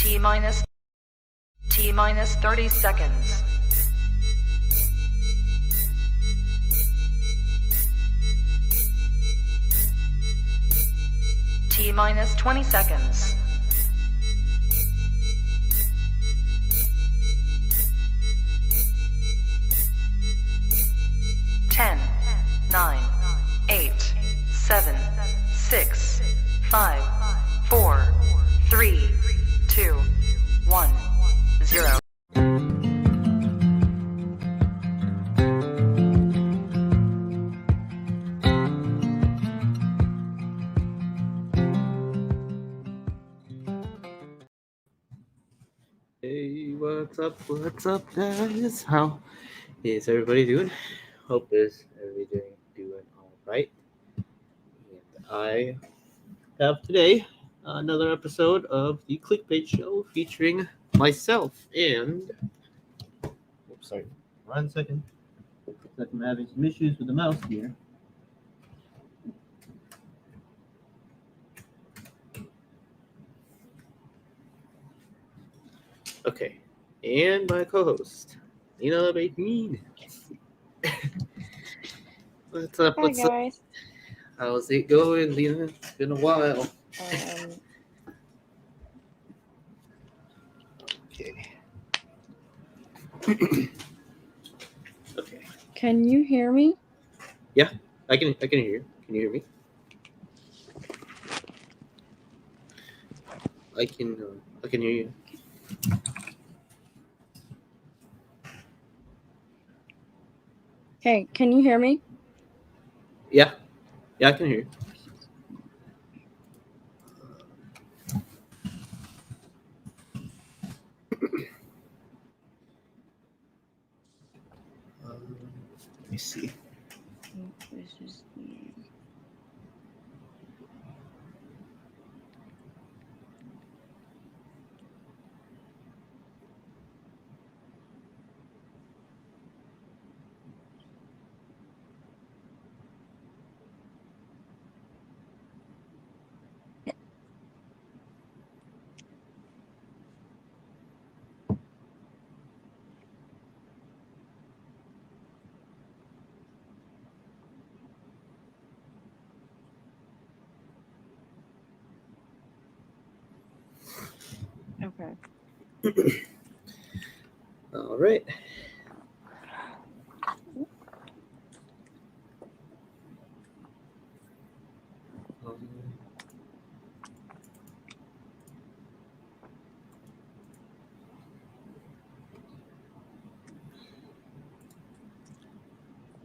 T minus 30 seconds. T minus 20 seconds. 10, 9, 8, 7, 6, 5, 4, 3, 2, 1, 0. Hey, what's up, guys? How is everybody doing? Hope everybody doing all right. And I have today another episode of the ckBait show featuring myself and. Oops, sorry. 1 second. Looks like I'm having some issues with the mouse here. Okay, and my co-host, Nina Bateman. What's up? Hi guys. How's it going, Lena? It's been a while. Okay. Okay. Can you hear me? Yeah, I can hear you. Can you hear me? I can hear you. Hey, can you hear me? Yeah, I can hear you. Let me see. Okay. All right.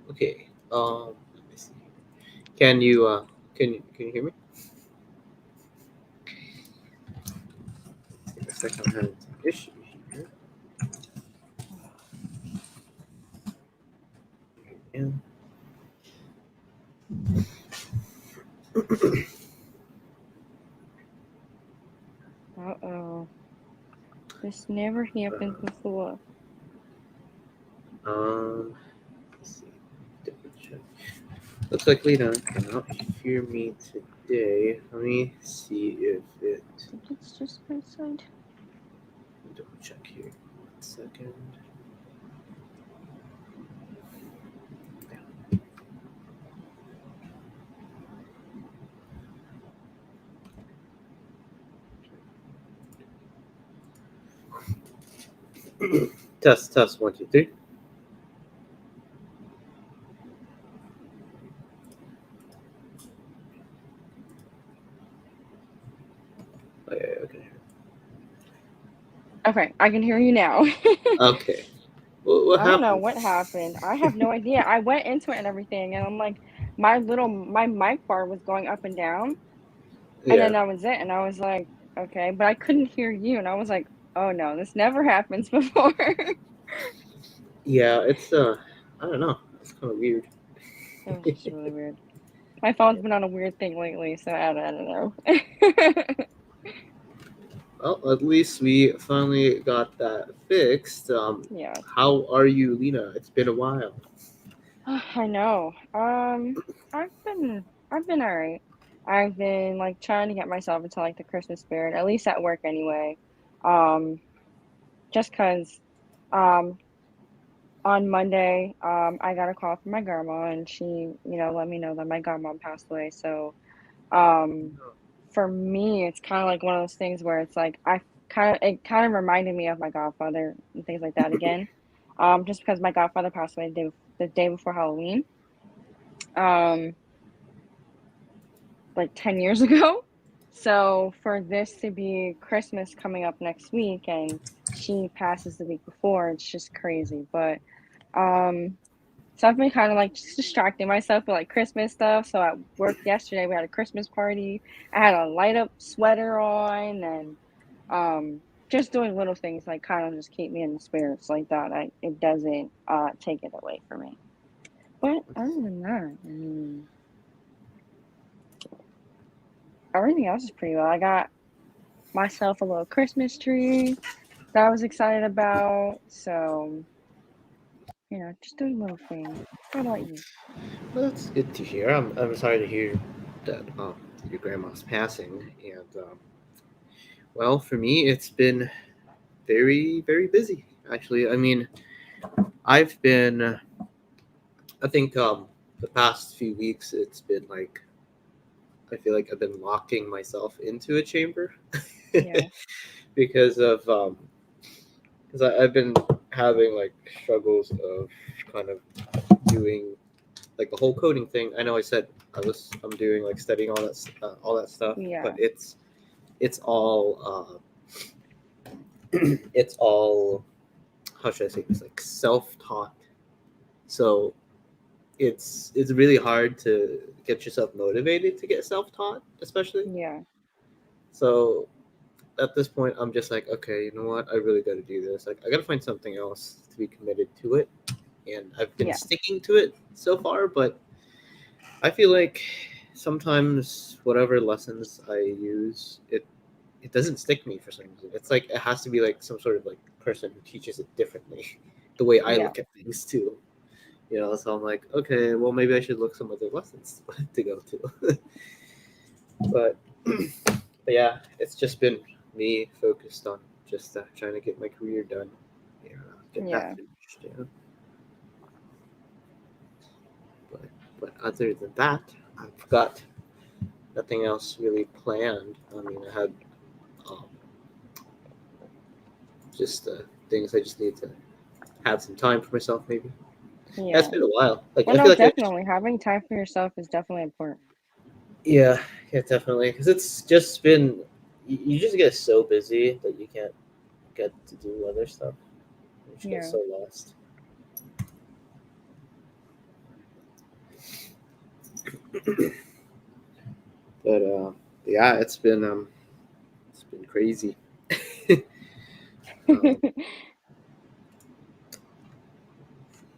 Okay. Let me see. Can you hear me? Give me a second. I'm having some issues here. And Uh-oh. This never happened before. let's see. Double check. Looks like Lena cannot hear me today. Let me see if it. It's just my side. Double check here. 1 second. Test 1 2 3. Oh, yeah, okay. Okay, I can hear you now. Okay. What I happened? don't know what happened. I have no idea. I went into it and everything, and I'm like, my mic bar was going up and down, and then that was it. And I was like, okay, but I couldn't hear you, and I was like, oh no, this never happens before. Yeah, it's I don't know. It's kind of weird. It was just really weird. My phone's been on a weird thing lately, so I don't know. Well, at least we finally got that fixed. Yeah. How are you, Lena? It's been a while. I know. I've been all right. I've been like trying to get myself into like the Christmas spirit, at least at work anyway. Just because on Monday, I got a call from my grandma, and she, let me know that my godmom passed away. So, for me, it's kind of like one of those things where it's like it kind of reminded me of my godfather and things like that again. Just because my godfather passed away the day before Halloween, um, like 10 years ago. So for this to be Christmas coming up next week, and she passes the week before, it's just crazy. But so I've been kind of like just distracting myself with like Christmas stuff. So at work yesterday, we had a Christmas party. I had a light up sweater on, and just doing little things like kind of just keep me in the spirits like that. It doesn't take it away from me. But other than that, I mean, everything else is pretty well. I got myself a little Christmas tree that I was excited about. So, just doing little things. How about you? Well, that's good to hear. I'm sorry to hear that your grandma's passing, and well, for me, it's been very very busy. Actually, I mean, I've been. I think the past few weeks, it's been like I feel like I've been locking myself into a chamber Yeah. because of because I've been having like struggles of kind of doing like the whole coding thing. I know I said I'm doing like studying all that stuff, but Yeah. it's all it's all how should I say this, like self taught. So it's really hard to get yourself motivated to get self taught, especially. Yeah. So at this point, I'm just like, okay, you know what? I really got to do this. Like, I got to find something else to be committed to it, and I've been Yeah. sticking to it so far. But I feel like sometimes whatever lessons I use, it doesn't stick to me for some reason. It's like it has to be like some sort of like person who teaches it differently, the way I Yeah. look at things too. So I'm like, okay, well maybe I should look some other lessons to go to. but, but yeah, it's just been me focused on just trying to get my career done, get that Yeah. finished. But other than that, I've got nothing else really planned. I mean, I had um, just things I just need to have some time for myself. Maybe it's Yeah. been a while. Like Well, I no, feel like definitely. Having time for yourself is definitely important. yeah, definitely, because it's just been you just get so busy that you can't get to do other stuff. You just get Yeah. so lost. But yeah, it's been crazy. um,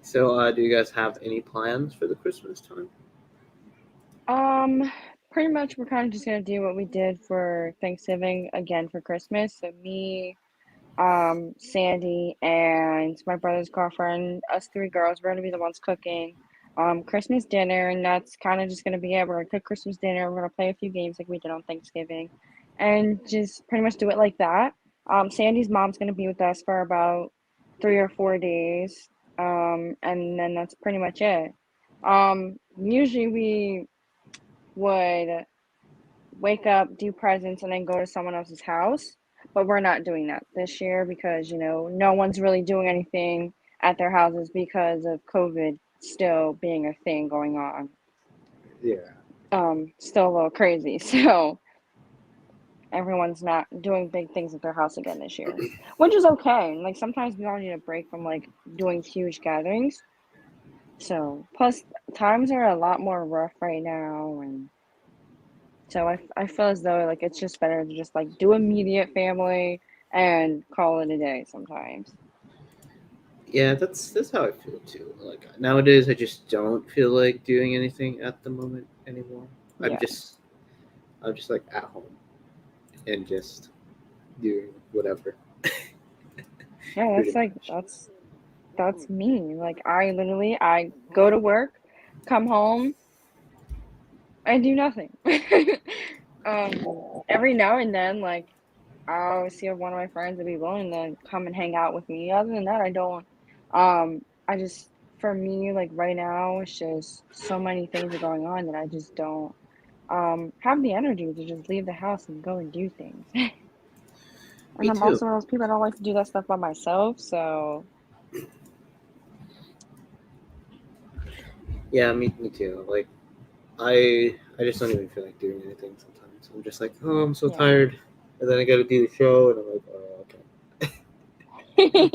so do you guys have any plans for the Christmas time? Um, Pretty much we're kind of just gonna do what we did for Thanksgiving again for Christmas. So me, Sandy, and my brother's girlfriend, us three girls, we're gonna be the ones cooking Christmas dinner, and that's kind of just gonna be it. We're gonna cook Christmas dinner, we're gonna play a few games like we did on Thanksgiving, and just pretty much do it like that. Sandy's mom's gonna be with us for about 3 or 4 days, and then that's pretty much it. Usually we would wake up, do presents, and then go to someone else's house. But we're not doing that this year because, no one's really doing anything at their houses because of COVID still being a thing going on. Yeah. Still a little crazy. So everyone's not doing big things at their house again this year, which is okay. Like sometimes we all need a break from like doing huge gatherings. So plus times are a lot more rough right now, and so I feel as though like it's just better to just like do immediate family and call it a day sometimes. Yeah, that's how I feel too. Like nowadays, I just don't feel like doing anything at the moment anymore. I'm Yeah. just I'm just like at home and just doing whatever. Yeah, Pretty that's like much. that's me. Like I go to work, come home, and do nothing. Every now and then, like I'll see if one of my friends would be willing to come and hang out with me. Other than that, I don't. I just, for me, like right now, it's just so many things are going on that I just don't have the energy to just leave the house and go and do things. And Me I'm too. also one of those people that don't like to do that stuff by myself. So Yeah, me too. Like I just don't even feel like doing anything sometimes. I'm just like, oh, I'm so yeah. tired, and then I got to do the show, and I'm like, oh,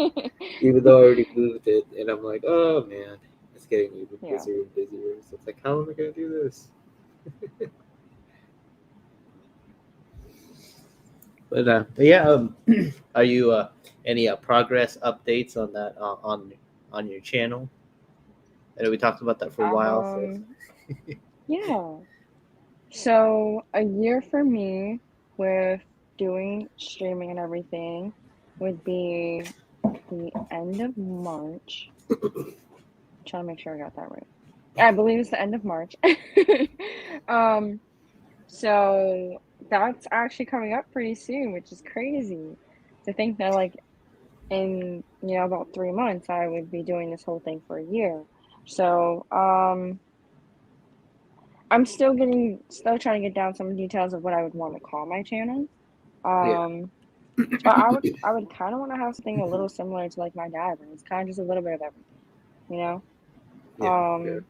okay. Even though I already moved it, and I'm like, oh man, it's getting even Yeah. busier and busier. So it's like, how am I gonna do this? But yeah, are you any progress updates on that on your channel? I know we talked about that for a while. So Um, yeah. So a year for me with doing streaming and everything would be the end of March. Trying to make sure I got that right. I believe it's the end of March. um, so that's actually coming up pretty soon, which is crazy to think that like in about 3 months I would be doing this whole thing for a year. So I'm still trying to get down some details of what I would want to call my channel. yeah, Um, but I would kind of want to have something a little similar to like my dad, where it's kind of just a little bit of everything, you know. yeah, yeah,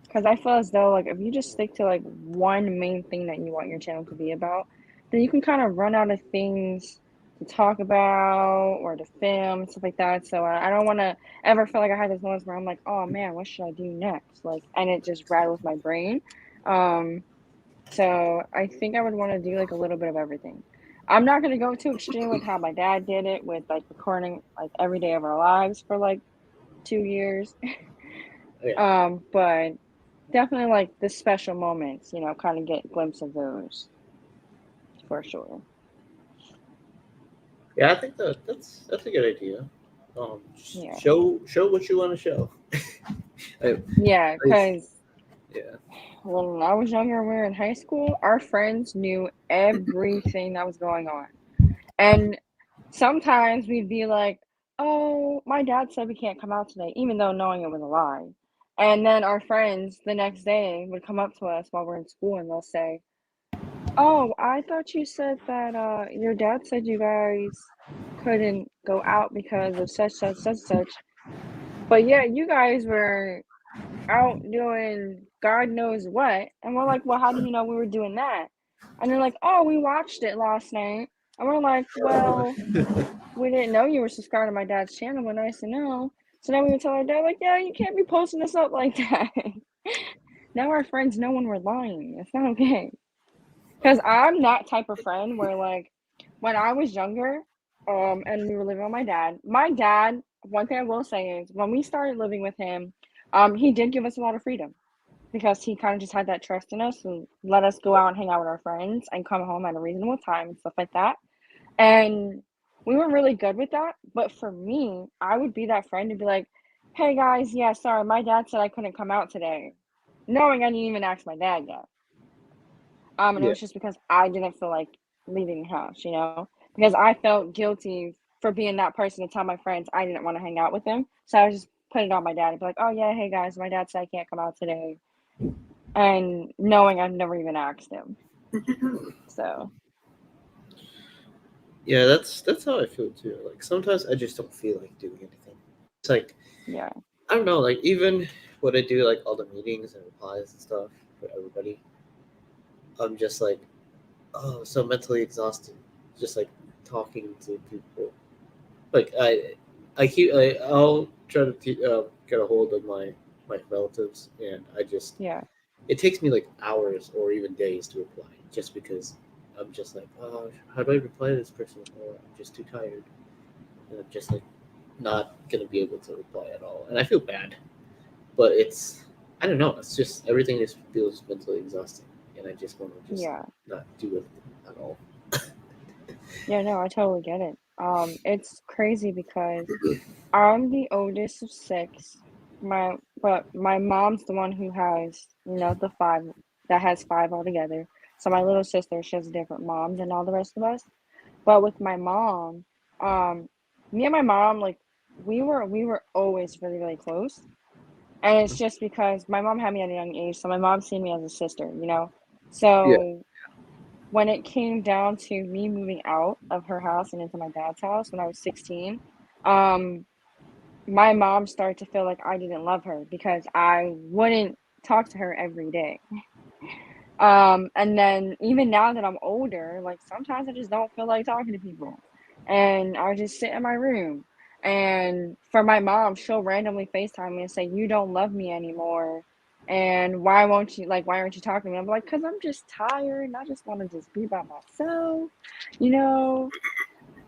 Because I feel as though like if you just stick to like one main thing that you want your channel to be about, then you can kind of run out of things to talk about or to film and stuff like that. So I don't want to ever feel like I had this moments where I'm like, oh man, what should I do next? Like, and it just rattles my brain. Um, so I think I would want to do like a little bit of everything. I'm not gonna go too extreme with how my dad did it with like recording like every day of our lives for like 2 years. yeah. But definitely like the special moments, kind of get a glimpse of those for sure. Yeah, I think that's a good idea. Yeah. Show what you want to show. I, Yeah, I, because yeah, when I was younger, we were in high school, our friends knew everything that was going on. And sometimes we'd be like, oh, my dad said we can't come out today, even though knowing it was a lie. And then our friends the next day would come up to us while we're in school and they'll say, oh, I thought you said that your dad said you guys couldn't go out because of such, such, such, such. But yeah, you guys were out doing God knows what. And we're like, well, how do you know we were doing that? And they're like, oh, we watched it last night. And we're like, well, we didn't know you were subscribed to my dad's channel, but nice to know. So then we would tell our dad, like, yeah, you can't be posting this up like that. Now our friends know when we're lying. It's not okay. Because I'm that type of friend where, like, when I was younger, and we were living with my dad, one thing I will say is when we started living with him, he did give us a lot of freedom because he kind of just had that trust in us and let us go out and hang out with our friends and come home at a reasonable time and stuff like that. And we were really good with that. But for me, I would be that friend to be like, hey guys, yeah, sorry, my dad said I couldn't come out today, knowing I didn't even ask my dad yet. And it yeah, was just because I didn't feel like leaving the house, because I felt guilty for being that person to tell my friends I didn't want to hang out with them. So I was just put it on my dad and be like, oh yeah, hey guys, my dad said I can't come out today. And knowing I've never even asked him. So yeah. That's how I feel too. Like sometimes I just don't feel like doing anything. It's like yeah. I don't know. Like even when I do like all the meetings and replies and stuff for everybody, I'm just like, oh, so mentally exhausted. Just like talking to people. Like I'll try to get a hold of my relatives, and I just Yeah. it takes me like hours or even days to reply, just because I'm just like, oh, how do I reply to this person? Or I'm just too tired, and I'm just like not gonna be able to reply at all, and I feel bad. But it's I don't know. It's just everything just feels mentally exhausting, and I just want to just Yeah. not do it at all. Yeah, no, I totally get it. It's crazy because I'm the oldest of six. But my mom's the one who has, the five that has five altogether. So my little sister, she has a different mom than all the rest of us. But with my mom, um, me and my mom, like we were always really, really close. And it's just because my mom had me at a young age, so my mom seen me as a sister, you know? Yeah, So when it came down to me moving out of her house and into my dad's house when I was 16, um, my mom started to feel like I didn't love her because I wouldn't talk to her every day. And then even now that I'm older, like sometimes I just don't feel like talking to people. And I just sit in my room. And for my mom, she'll randomly FaceTime me and say, "You don't love me anymore. And why aren't you talking to me?" I'm like, "Because I'm just tired and I just want to just be by myself, you know?"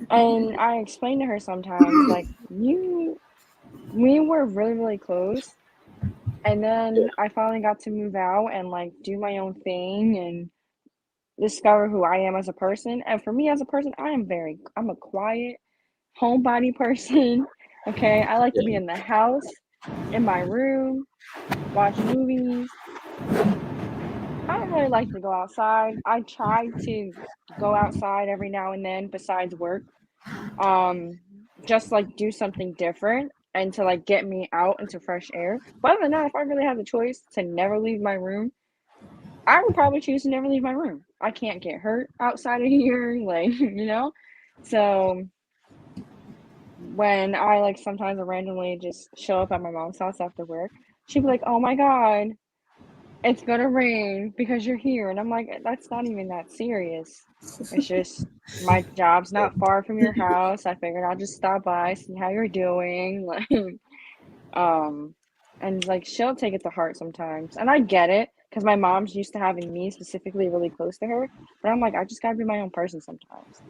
And I explain to her sometimes, like, we were really, really close. And yeah, then I finally got to move out and like do my own thing and discover who I am as a person. And for me as a person, I'm a quiet homebody person. Okay. I like to be yeah, in the house, in my room, watch movies. I don't really like to go outside. I try to go outside every now and then besides work. Um, just like do something different and to like get me out into fresh air. But other than that, if I really had the choice to never leave my room, I would probably choose to never leave my room. I can't get hurt outside of here, like, you know? So when I like sometimes randomly just show up at my mom's house after work, she'd be like, "Oh my God, it's gonna rain because you're here." And I'm like, "That's not even that serious. It's just my job's not far from your house. I figured I'll just stop by, see how you're doing." Like, um, and like she'll take it to heart sometimes. And I get it because my mom's used to having me specifically really close to her. But I'm like, I just gotta be my own person sometimes.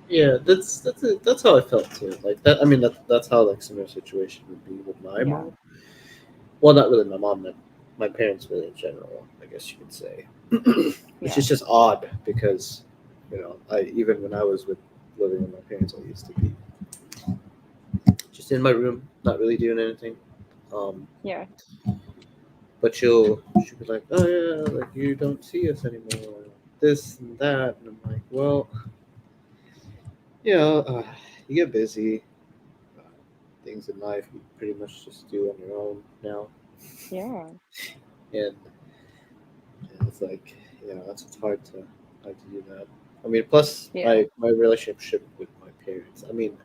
yeah. That's how I felt too. Like that. I mean, that's how like similar situation would be with my Yeah. mom. Well, not really my mom, but my parents really in general, I guess you could say. Which Yeah. is just odd because, I even when I was with living with my parents, I used to be just in my room, not really doing anything. Um, Yeah. but she'll be like, "Oh yeah, like you don't see us anymore, this and that," and I'm like, "Well, you know, you get busy. Uh, things in life you pretty much just do on your own now, Yeah. and it's like, it's hard to do that. I mean, plus Yeah. my relationship with my parents. I mean,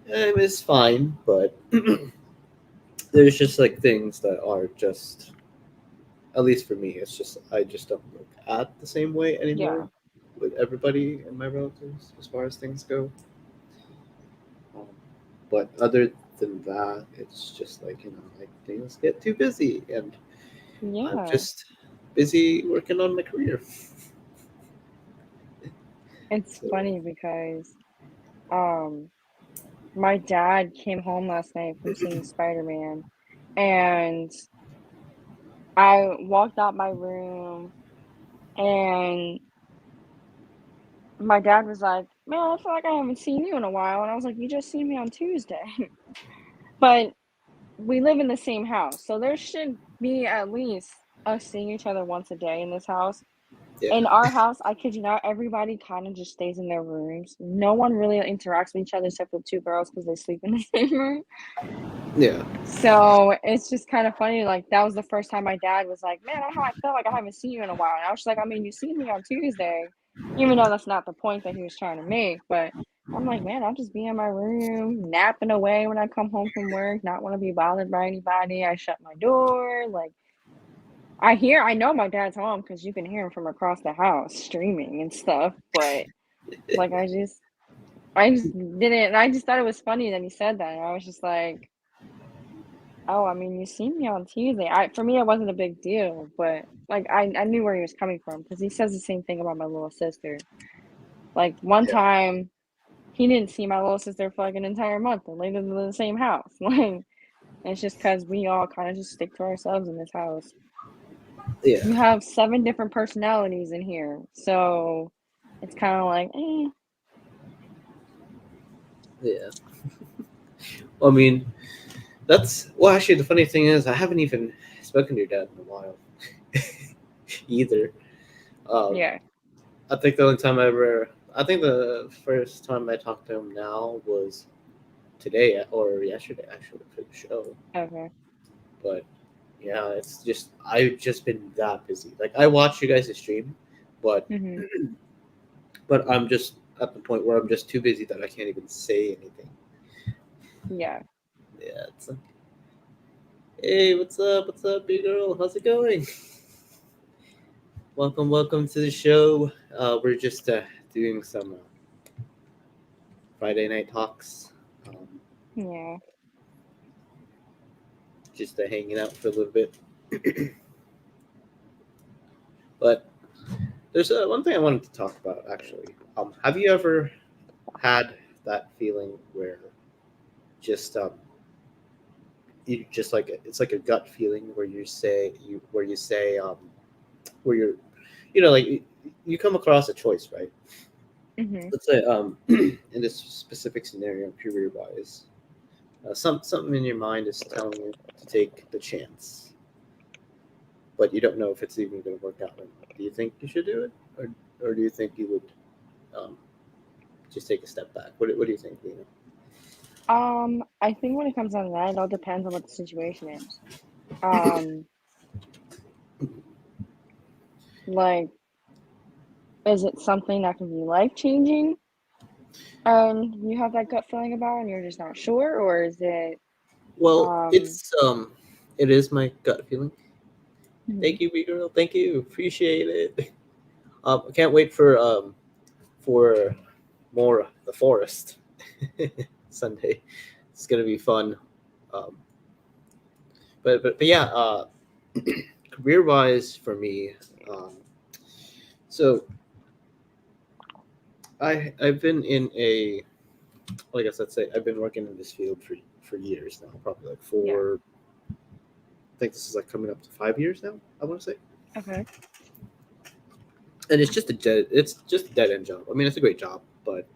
it's fine, but there's just like things that are just, at least for me, it's just I just don't look at the same way anymore Yeah. with everybody and my relatives as far as things go. Um, but other than that, it's just like, like things get too busy, and I'm Yeah. just busy working on my career. It's So funny because um my dad came home last night from seeing Spider-Man and I walked out my room and my dad was like, "Man, I feel like I haven't seen you in a while." And I was like, "You just seen me on Tuesday." But we live in the same house, so there should be at least us seeing each other once a day in this house. In yeah, our house, I kid you not, everybody kind of just stays in their rooms. No one really interacts with each other except for two girls because they sleep in the same room. yeah, So it's just kind of funny. Like that was the first time my dad was like, "Man, I felt like I haven't seen you in a while." And I was just like, "I mean, you seen me on Tuesday," even though that's not the point that he was trying to make. But I'm like, "Man, I'll just be in my room, napping away when I come home from work, not want to be bothered by anybody. I shut my door. Like I know my dad's home because you can hear him from across the house streaming and stuff. But like, I just didn't. And I just thought it was funny that he said that. And I was just like, "Oh, I mean, you seen me on Tuesday." For me, it wasn't a big deal, but like I knew where he was coming from because he says the same thing about my little sister. Like one yeah, time, he didn't see my little sister for like an entire month and lived in the same house. Like it's just because we all kind of just stick to ourselves in this house. yeah, You have 7 different personalities in here, so it's kind of like, yeah. I mean, actually, the funny thing is, I haven't even spoken to your dad in a while either. Um, yeah, I think the only time I ever I think the first time I talked to him now was today or yesterday actually for the show. Okay. But yeah, it's just I've just been that busy. Like I watch you guys stream, but Mhm. but I'm just at the point where I'm just too busy that I can't even say anything. Yeah. Yeah, it's like, hey, what's up? What's up, big girl? How's it going? Welcome to the show. We're just doing some Friday night talks. Um, Yeah. just hanging out for a little bit. But there's one thing I wanted to talk about actually. Have you ever had that feeling where just you just like it's like a gut feeling where you say where you're like you come across a choice, right? Mhm. Let's say in this specific scenario, career wise, something in your mind is telling you to take the chance, but you don't know if it's even going to work out or not. Do you think you should do it, or do you think you would um, just take a step back? What do you think, Lena? I think when it comes down to that, it all depends on what the situation is. Um, like, is it something that can be life changing, and you have that gut feeling about, and you're just not sure, or is it, Well, um, it is my gut feeling. mhm. Thank you, wee girl. Thank you. Appreciate it. I can't wait for more the forest Sunday. It's gonna be fun. Um, but yeah, career wise for me, um, so I've been in a well, I guess let's say I've been working in this field for years now, probably like Yeah. four. I think this is like coming up to 5 years now. I want to say, Okay. and it's just a dead end job. I mean, it's a great job, but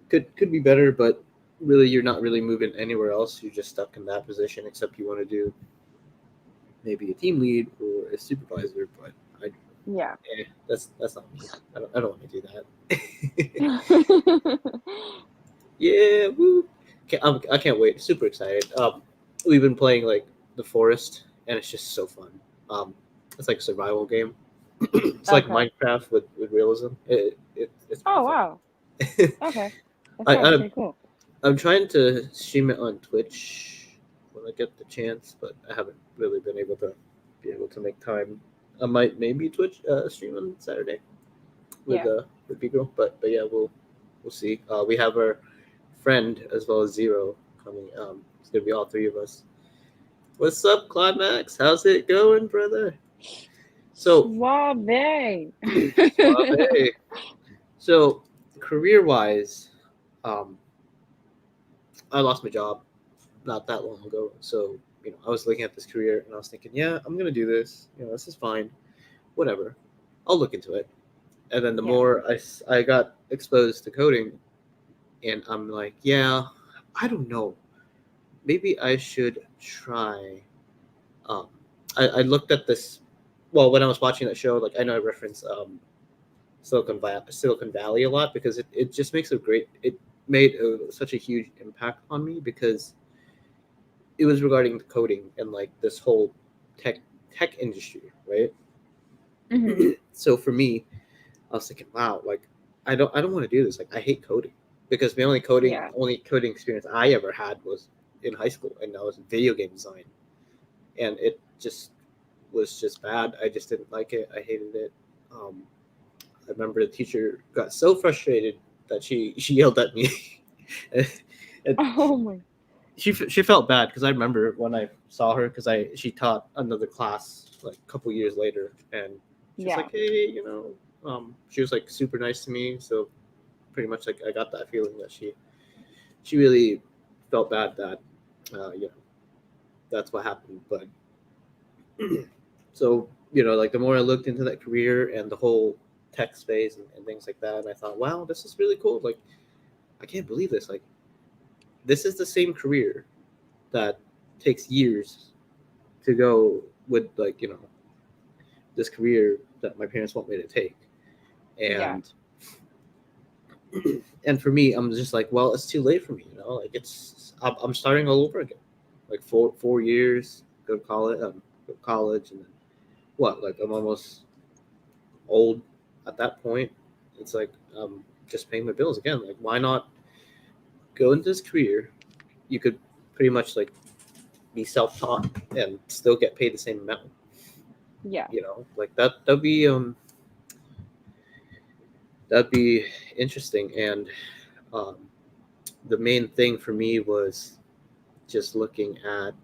could be better. But really, you're not really moving anywhere else. You're just stuck in that position, except you want to do maybe a team lead or a supervisor. But Yeah. that's not me. I don't want to do that. Yeah, woo. I can't wait. Super excited. We've been playing like the forest, and it's just so fun. It's like a survival game. It's like Okay. Minecraft with realism. It's pretty Oh, fun. wow. Okay. That I, sounds I pretty cool. I'm trying to stream it on Twitch when I get the chance, but I haven't really been able to make time. I might maybe Twitch stream on Saturday Yeah. with B girl, but yeah, we'll see. We have our friend as well as Zero coming. It's gonna be all three of us. What's up, Climax? How's it going, brother? So, Suave. Suave. So, career wise, um, I lost my job not that long ago. So, I was looking at this career and I was thinking, yeah, I'm gonna do this. This is fine. Whatever. I'll look into it. And then the Yeah. more I got exposed to coding, and I'm like, yeah, I don't know. Maybe I should try. Um, I looked at this. Well, when I was watching that show, like I know I reference Silicon Valley a lot because it just makes a great. It made such a huge impact on me because it was regarding the coding and like this whole tech tech industry, right? Mhm. So for me, I was thinking, wow, like I don't want to do this. Like I hate coding because the Yeah. only coding experience I ever had was in high school, and that was video game design, and it just was just bad. I just didn't like it. I hated it. Um, I remember the teacher got so frustrated that she yelled at me. and Oh my. she felt bad because I remember when I saw her because I she taught another class like a couple years later, and she was Yeah. like, hey, she was like super nice to me. So pretty much like I got that feeling that she really felt bad that that's what happened. But so like the more I looked into that career and the whole tech space and things like that, and I thought, wow, this is really cool. Like I can't believe this. Like this is the same career that takes years to go with like this career that my parents want me to take, Yeah. and And for me, I'm just like, well, it's too late for me, you know. Like I'm starting all over again. Like four years, go to college, and then what? Like I'm almost old at that point. It's like just paying my bills again. Like why not go into this career? You could pretty much like be self-taught and still get paid the same amount. Yeah. You know, like that'd be interesting. And um, the main thing for me was just looking at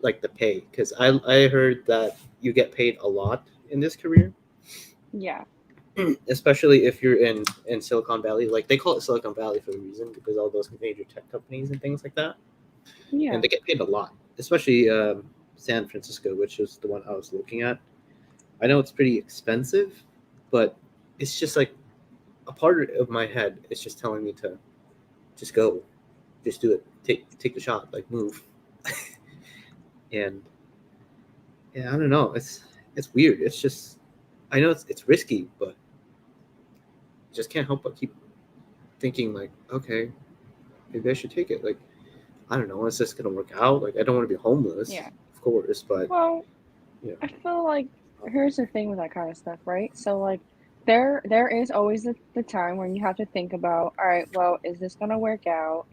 like the pay, because I heard that you get paid a lot in this career, Yeah. especially if you're in Silicon Valley. Like they call it Silicon Valley for a reason, because all those major tech companies and things like that, Yeah. and they get paid a lot, especially San Francisco, which is the one I was looking at. I know it's pretty expensive, but it's just like a part of my head is just telling me to just go, just do it, take the shot, like move. And yeah, I don't know. It's weird. It's just I know it's risky, but just can't help but keep thinking like, okay, maybe I should take it. Like I don't know, is this gonna work out? Like I don't want to be homeless, Yeah. of course, but Well, you know, I feel like here's the thing with that kind of stuff, right? So like there is always the time when you have to think about, all right, well, is this gonna work out?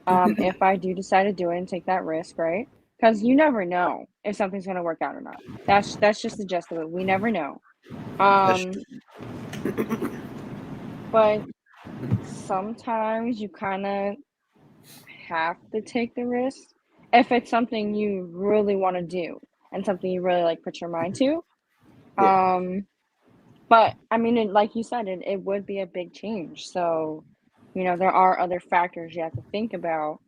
If I do decide to do it and take that risk, right? Because you never know if something's gonna work out or not. That's just the gist of it. We never know. that's Um, true. but sometimes you kind of have to take the risk if it's something you really want to do and something you really like put your mind to. Yeah, Um, but I mean, like you said, it would be a big change. So, there are other factors you have to think about.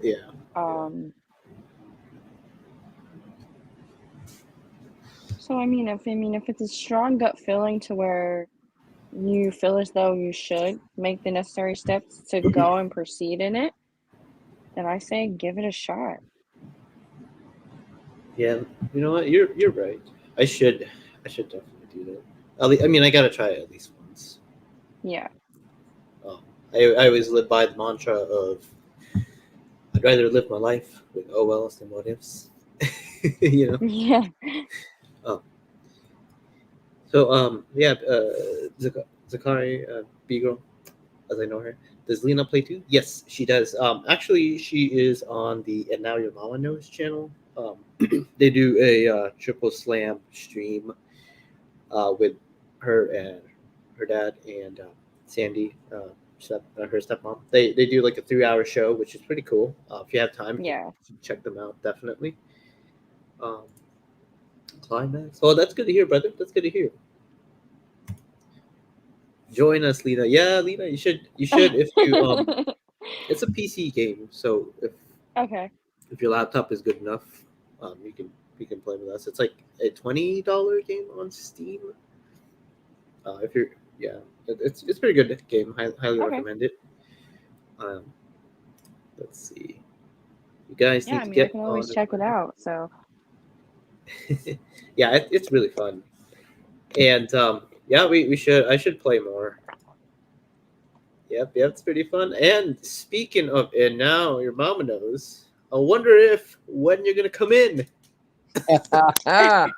yeah, yeah, Um, so I mean, if it's a strong gut feeling to where you feel as though you should make the necessary steps to go and proceed in it, then I say give it a shot. yeah. You know what? You're right. I should I should definitely do that. I mean, I gotta try it at least once. Yeah. Um, I always live by the mantra of I'd rather live my life with oh wells than what ifs. You know. Yeah. Um, so yeah, Zakari B girl, as I know her. Does Lena play too? Yes, she does. Actually, she is on the And Now Your Mama Knows channel. They do a triple slam stream with her and her dad and Sandy, her stepmom. They do like a 3 hour show, which is pretty cool. If you have time, you Yeah. should check them out definitely. Um, Climax. Oh, that's good to hear, brother. That's good to hear. Join us, Lena. Yeah, Lena, you should if you it's a PC game, so Okay. if your laptop is good enough, you can play with us. It's like a $20 game on Steam. If you're yeah, it's pretty good game. Highly Okay. recommend it. Um, let's see. You guys Yeah, need I to mean, I get can always on check it out. So, it. Yeah, it's really fun. And yeah, we should I should play more. Yep, it's pretty fun. And speaking of, and now your mama knows. I wonder if when you're gonna come in. How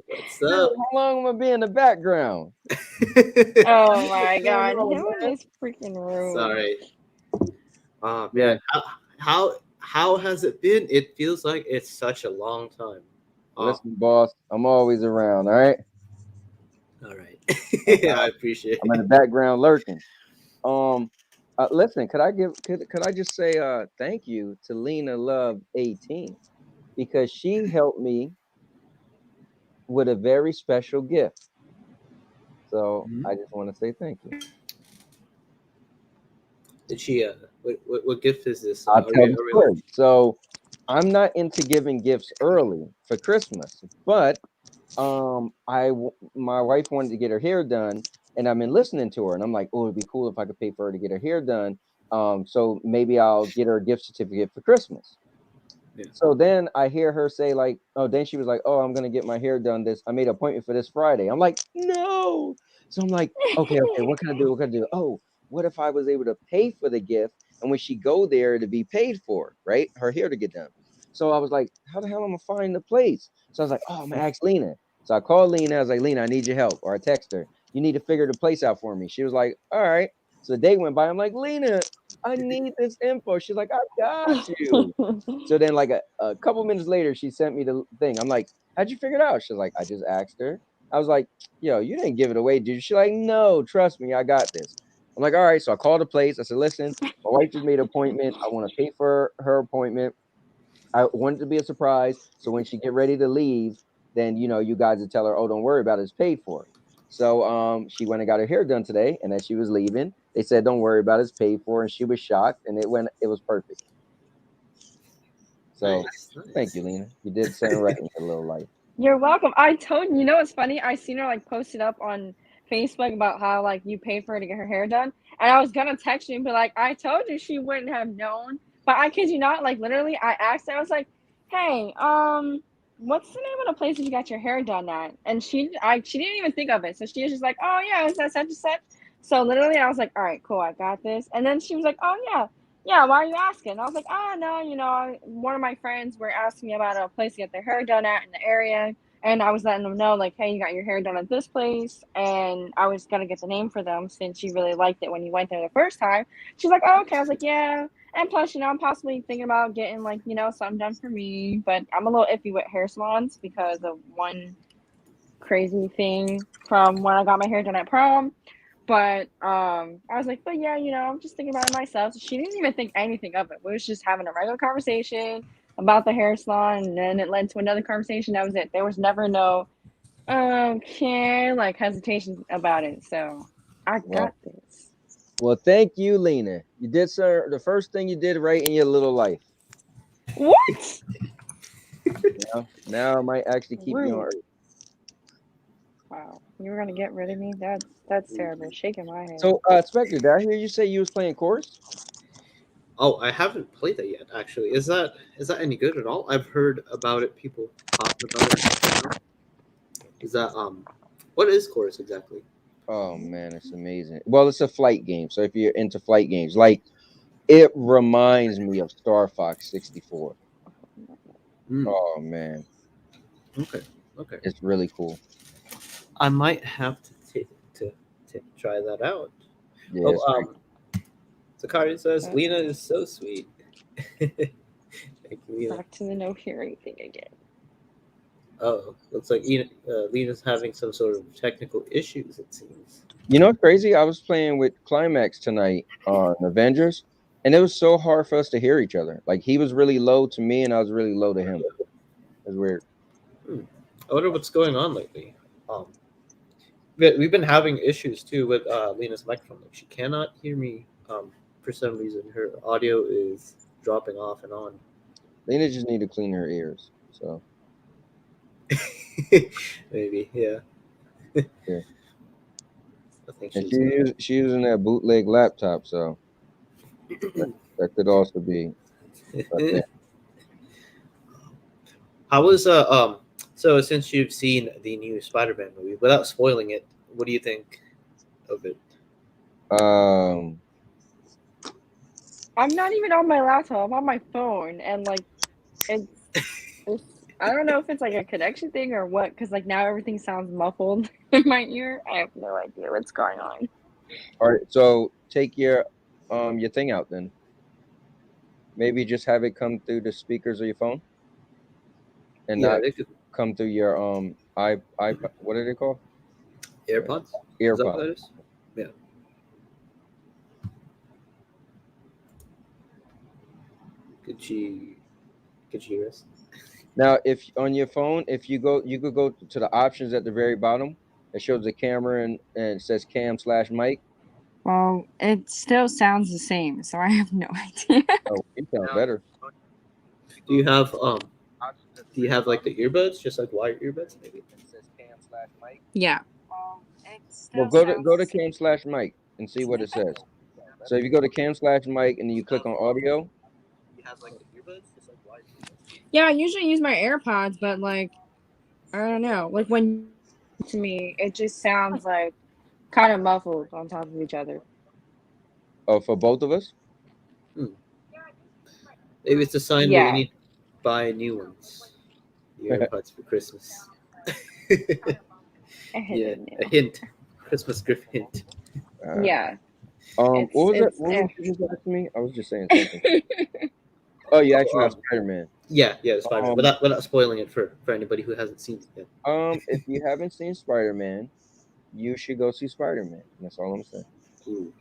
What's up? long am I be in the background? oh my What's going God, on, him man? is freaking rude. Sorry. Oh Yeah, man, how has it been? It feels like it's such a long time. Oh, listen, boss, I'm always around. All right, all right. I'm, I appreciate I'm in the it. background lurking. Um, listen, could I just say thank you to Lena Love 18 because she helped me with a very special gift. So Mhm. I just want to say thank you. Did she? What gift is this? I'll tell the Are we allowed? story. So I'm not into giving gifts early for Christmas, but my wife wanted to get her hair done, and I've been listening to her, and I'm like, oh, it'd be cool if I could pay for her to get her hair done. So maybe I'll get her a gift certificate for Christmas. Yeah. So then I hear her say then she was like, oh, I'm gonna get my hair done I made an appointment for this Friday. I'm like, no. So I'm like, okay, what can I do? What can I do? Oh, what if I was able to pay for the gift, and when she go there to be paid for, right? Her hair to get done. So I was like, how the hell am I gonna find the place? So I was like, oh, I'm gonna ask Lena. So I called Lena. I was like, Lena, I need your help. Or I text her, you need to figure the place out for me. She was like, all right. So the day went by. I'm like, Lena, I need this info. She's like, I got you. So then, like a couple minutes later, she sent me the thing. I'm like, how'd you figure it out? She's like, I just asked her. I was like, yo, you didn't give it away, dude. She's like, no, trust me, I got this. I'm like, all right. So I called the place. I said, listen, my wife just made an appointment. I want to pay for her appointment. I want it to be a surprise. So when she get ready to leave, then you guys would tell her, oh, don't worry about it, it's paid for. So she went and got her hair done today, and as she was leaving, they said, don't worry about it, it's paid for, and she was shocked, and it was perfect. So Nice. thank you, Lena. You did something right in your little life. You're welcome. I told you. You know what's funny? I seen her like posted up on Facebook about how like you paid for her to get her hair done, and I was gonna text you and be like, I told you she wouldn't have known. But I kid you not, like literally, I asked her. I was like, hey, what's the name of the place that you got your hair done at? And she didn't even think of it. So she was just like, oh yeah, it's that such and such. So literally, I was like, all right, cool, I got this. And then she was like, oh yeah. Yeah, why are you asking? And I was like, oh, no, one of my friends were asking me about a place to get their hair done at in the area. And I was letting them know, like, hey, you got your hair done at this place. And I was going to get the name for them since you really liked it when you went there the first time. She's like, oh, okay. I was like, yeah. And plus, I'm possibly thinking about getting, like, something done for me. But I'm a little iffy with hair salons because of one crazy thing from when I got my hair done at prom. But I was like, but yeah, I'm just thinking about it myself. So she didn't even think anything of it. We was just having a regular conversation about the hair salon, and then it led to another conversation. That was it. There was never no okay, like hesitation about it. So I got this. Well, thank you, Lena. You did, sir. The first thing you did right in your little life. What? Now I might actually keep you on Earth. Wow, you were gonna get rid of me? That's terrible. Shaking my head. So, Spectre, did I hear you say you was playing chorus? Oh, I haven't played that yet. Actually, is that any good at all? I've heard about it. People talking about it. Is that what is chorus exactly? Oh man, it's amazing. Well, it's a flight game. So if you're into flight games, like it reminds me of Star Fox 64. Oh man. Okay. It's really cool. I might have to try that out. Yeah. Sakari says Lena is so sweet. Thank you, Lena. Back to the no hearing thing again. Oh, looks like Lena's having some sort of technical issues, it seems. You know what's crazy? I was playing with Climax tonight on Avengers, and it was so hard for us to hear each other. Like he was really low to me, and I was really low to him. It was weird. I wonder what's going on lately. We've been having issues too with Lena's microphone. Like she cannot hear me. For some reason, her audio is dropping off and on. Lena just need to clean her ears. So maybe, yeah. Yeah. I think she's using that bootleg laptop, so that could also be. How was so since you've seen the new Spider-Man movie, without spoiling it, what do you think of it? I'm not even on my laptop. I'm on my phone, and like it's I don't know if it's like a connection thing or what, because like now everything sounds muffled in my ear. I have no idea what's going on. All right, so take your thing out then. Maybe just have it come through the speakers of your phone, and not come through your iPod. What are they called? AirPods. AirPods. Is that what that is? Yeah. Could she hear us? Now, if on your phone, if you could go to the options at the very bottom. It shows the camera and it says cam/mic. Well, it still sounds the same, so I have no idea. Oh, it sounds better. Do you have like the earbuds, just like wired earbuds, maybe? It says cam/mic. Yeah. Well, go to cam/mic and see what it says. So if you go to cam/mic and then you click on audio. You have like the earbuds, just like wired earbuds. Yeah, I usually use my AirPods, but like I don't know, like when to me, it just sounds like kind of muffled on top of each other. Oh, for both of us? Maybe it's a sign that we Yeah. need to buy new ones. The AirPods for Christmas. Yeah, a hint. Christmas gift hint. Yeah. What was that? It's What was you just asking me? I was just saying something. Oh, you actually got Spider-Man. Yeah, Spider-Man. Without spoiling it for anybody who hasn't seen it yet. If you haven't seen Spider-Man, you should go see Spider-Man. That's all I'm saying. Ooh.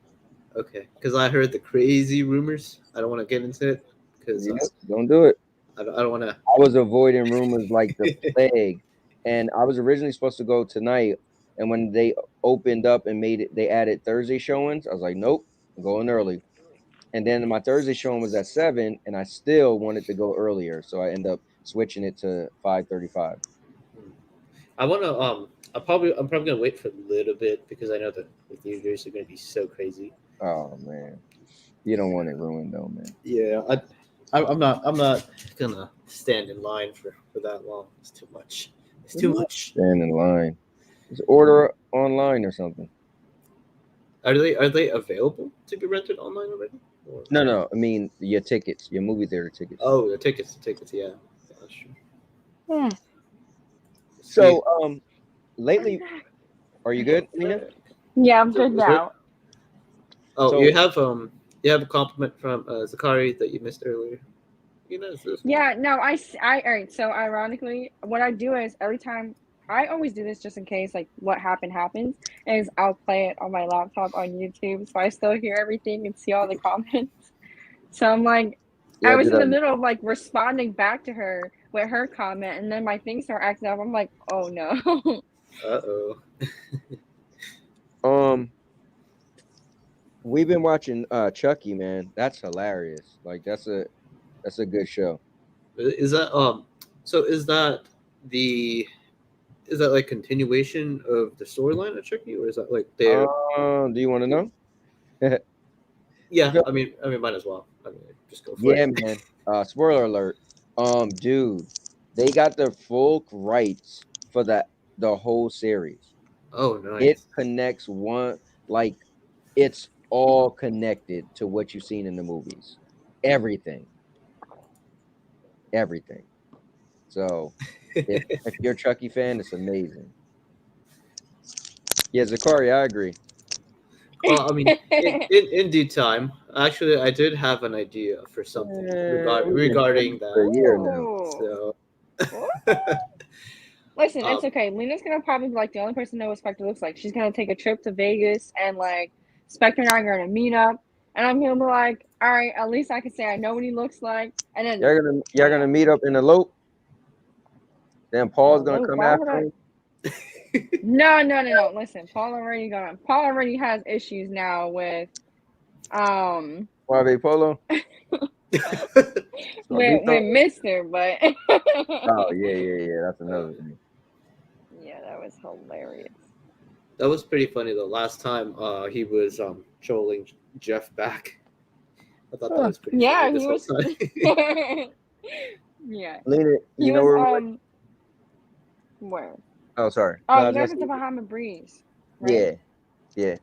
Okay, because I heard the crazy rumors. I don't want to get into it because Yep, don't do it. I don't want to. I was avoiding rumors like the plague, and I was originally supposed to go tonight. And when they opened up and made it, they added Thursday showings. I was like, nope, I'm going early. And then my Thursday showing was at 7, and I still wanted to go earlier, so I end up switching it to 5:35. I want to. I'm probably gonna wait for a little bit because I know that the theaters are gonna be so crazy. Oh man, you don't want it ruined though, man. Yeah, I'm not gonna stand in line for that long. It's too much. It's too much. Stand in line. Just order online or something. Are they available to be rented online already? Or... No. I mean your tickets, your movie theater tickets. Oh, the tickets. Yeah, that's true. So lately, are you good, Nina? Yeah, I'm good now. Oh, So- you have a compliment from Zakari that you missed earlier. You know this. Yeah, no, I all right. So ironically, what I do is every time I always do this just in case like what happens is I'll play it on my laptop on YouTube so I still hear everything and see all the comments. So I'm like, Yeah, I was do in the that. middle of like responding back to her with her comment, and then my thing started acting up. I'm like, oh no. We've been watching Chucky, man. That's hilarious. Like that's a good show. Is that So is that like continuation of the storyline of Chucky, or is that like their? Do you want to know? Yeah, Go- I mean, might as well. I mean, just go for Yeah, it. man. Spoiler alert. Dude, they got the full rights for the whole series. Oh, It nice. connects like it's all connected to what you've seen in the movies. Everything. So if you're a Chucky fan, it's amazing. Yeah, Zakari, I agree. Well, I mean, in due time. Actually, I did have an idea for something regarding For a that. year now. Ooh. So, Listen, it's okay. Lena's gonna probably be like the only person that knows what Spectre looks like. She's gonna take a trip to Vegas and like Spectre and I are gonna meet up, and I'm gonna be like, all right, at least I can say I know what he looks like. And then Y'all gonna meet up in the loop. Then Paul's gonna come why would after him. No. Listen, Paul already has issues now with Suave Polo. with Mister, but Oh yeah. That's another thing. yeah, that was hilarious. that was pretty funny though. Last time, he was trolling Jeff back. I thought that was pretty Yeah, funny he this whole was. time. Yeah, Lena, he you know was. Where? Oh, sorry. Oh, No, you guys at the Bahama Breeze. Right? Yeah.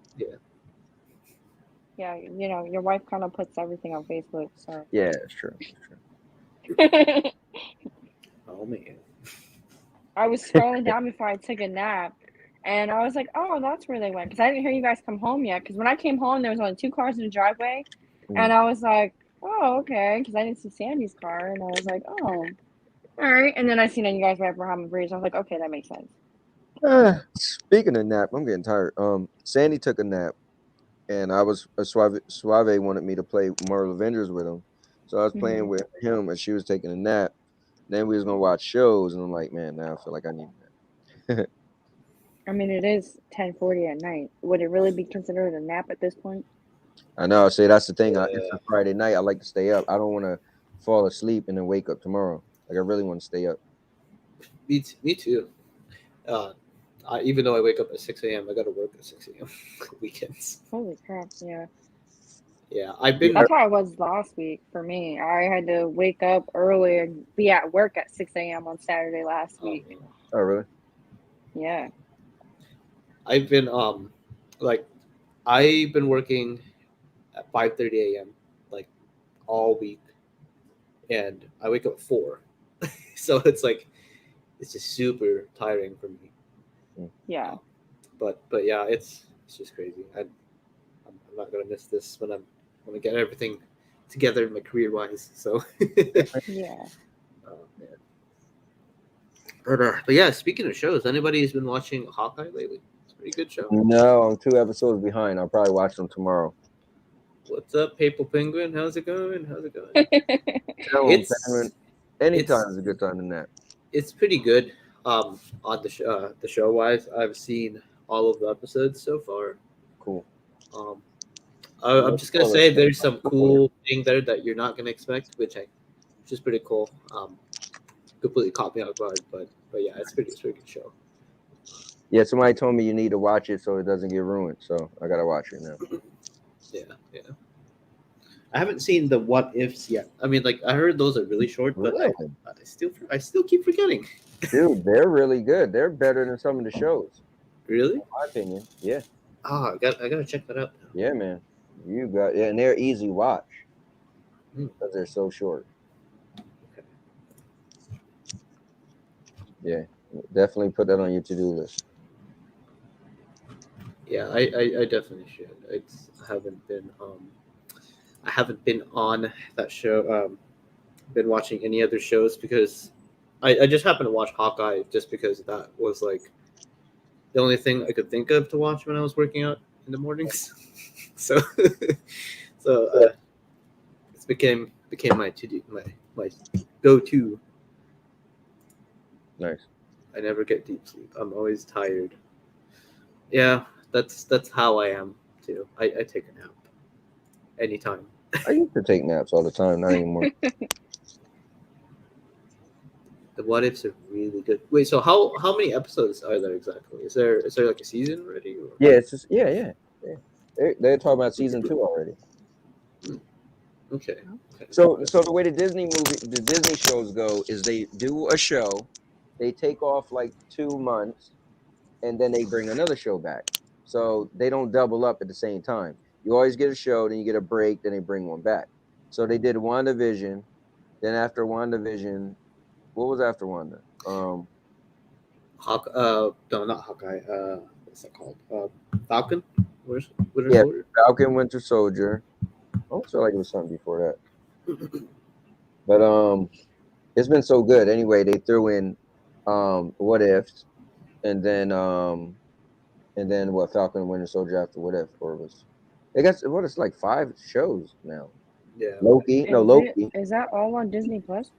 Yeah, you know, your wife kind of puts everything on Facebook, so. Yeah, it's true. Oh man. I was scrolling down before I took a nap, and I was like, "Oh, that's where they went." Because I didn't hear you guys come home yet. Because when I came home, there was only 2 cars in the driveway, and I was like, "Oh, okay." Because I didn't see Sandy's car, and I was like, "Oh, all right." And then I seen that you guys were at Bahama Breeze. I was like, "Okay, that makes sense." Speaking of nap, I'm getting tired. Sandy took a nap, and I was Suave wanted me to play Marvel Avengers with him, so I was playing with him, and she was taking a nap. Then we was gonna watch shows, and I'm like, man, now I feel like I need a nap. I mean, it is 10:40 at night. Would it really be considered a nap at this point? I know. See, that's the thing. Yeah. It's a Friday night. I like to stay up. I don't want to fall asleep and then wake up tomorrow. Like I really want to stay up. Me too. Even though I wake up at 6 a.m., I got to work at 6 a.m. weekends. Holy crap! Yeah. Yeah, I've been. That's how it was last week for me. I had to wake up early and be at work at 6 a.m. on Saturday last week. Oh, really? Yeah. I've been like I've been working at 5:30 a.m. like all week, and I wake up at 4, so it's like it's just super tiring for me. Yeah. But yeah, it's just crazy. I'm not gonna miss this when I get everything together in my career wise. So, Yeah. oh, man. But yeah, speaking of shows, anybody's been watching Hawkeye lately? It's a pretty good show. No, I'm 2 episodes behind. I'll probably watch them tomorrow. What's up, Papal Penguin? How's it going? How's it going? Tell 'em, It's anytime it's is a good time than that. it's pretty good. On the show wise, I've seen all of the episodes so far. Cool. I'm just gonna say there's some cool thing there that you're not gonna expect, which is pretty cool. Completely caught me off guard, but yeah, it's pretty good show. Yeah, somebody told me you need to watch it so it doesn't get ruined. So I gotta watch it now. Yeah. I haven't seen the what ifs yet. I mean, like I heard those are really short, but Really? I still keep forgetting. Dude, they're really good. They're better than some of the shows, Really? in my opinion. Yeah. Oh, I gotta check that out now. Yeah, man. You got and they're easy watch because they're so short. Okay. Yeah, definitely put that on your to-do list. Yeah, I definitely should. I haven't been on that show. Been watching any other shows because I just happened to watch Hawkeye just because that was like the only thing I could think of to watch when I was working out in the mornings. so it became my to do my go to. Nice. I never get deep sleep. I'm always tired. Yeah, that's how I am too. I take a nap anytime. I used to take naps all the time, not anymore. The what ifs are really good. Wait, so how many episodes are there exactly? Is there like a season already? Or? Yeah, it's just yeah. They're talking about season 2 already. Okay. So the way the Disney shows go is they do a show, they take off like 2 months, and then they bring another show back. So they don't double up at the same time. You always get a show, then you get a break, then they bring one back. So they did WandaVision, then after WandaVision, what was after Wanda? No, not Hawkeye. What's that called? Falcon. Winter Soldier. Falcon, Winter Soldier. I almost feel like it was something before that. But it's been so good. Anyway, they threw in What Ifs, and then what, Falcon and Winter Soldier after What If, or was I guess what, it's like 5 shows now. Yeah. Loki. Is that all on Disney Plus?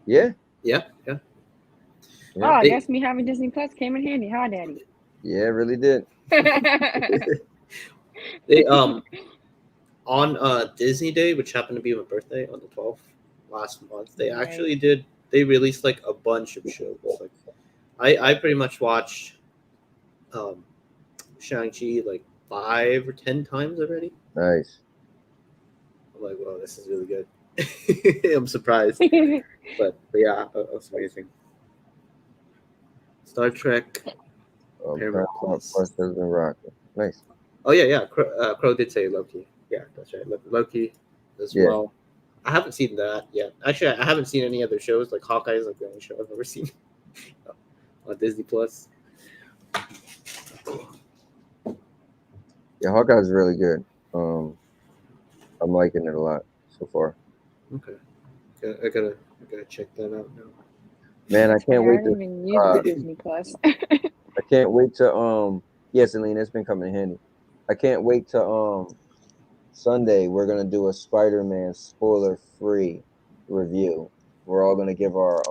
Yeah. Yeah. Oh, I guess me having Disney Plus came in handy, huh, Daddy? Yeah, it really did. They on Disney Day, which happened to be my birthday on the 12th last month, they actually did. They released like a bunch of shows. Like I pretty much watched Shang-Chi like 5 or 10 times already. Nice. I'm like, wow, this is really good. I'm surprised, but yeah, it was amazing. Star Trek. Paramount Plus has been rocking. Nice. Oh yeah. Crow did say Loki. Yeah, that's right. Loki as well. I haven't seen that yet. Actually, I haven't seen any other shows. Like Hawkeye is like the only show I've ever seen on Disney Plus. Yeah, Hawkeye is really good. I'm liking it a lot so far. Okay, I gotta check that out now. Man, I can't wait to even use Disney Plus. I can't wait to yes, Aline, it's been coming in handy. I can't wait to Sunday we're gonna do a Spider-Man spoiler-free review. We're all gonna give our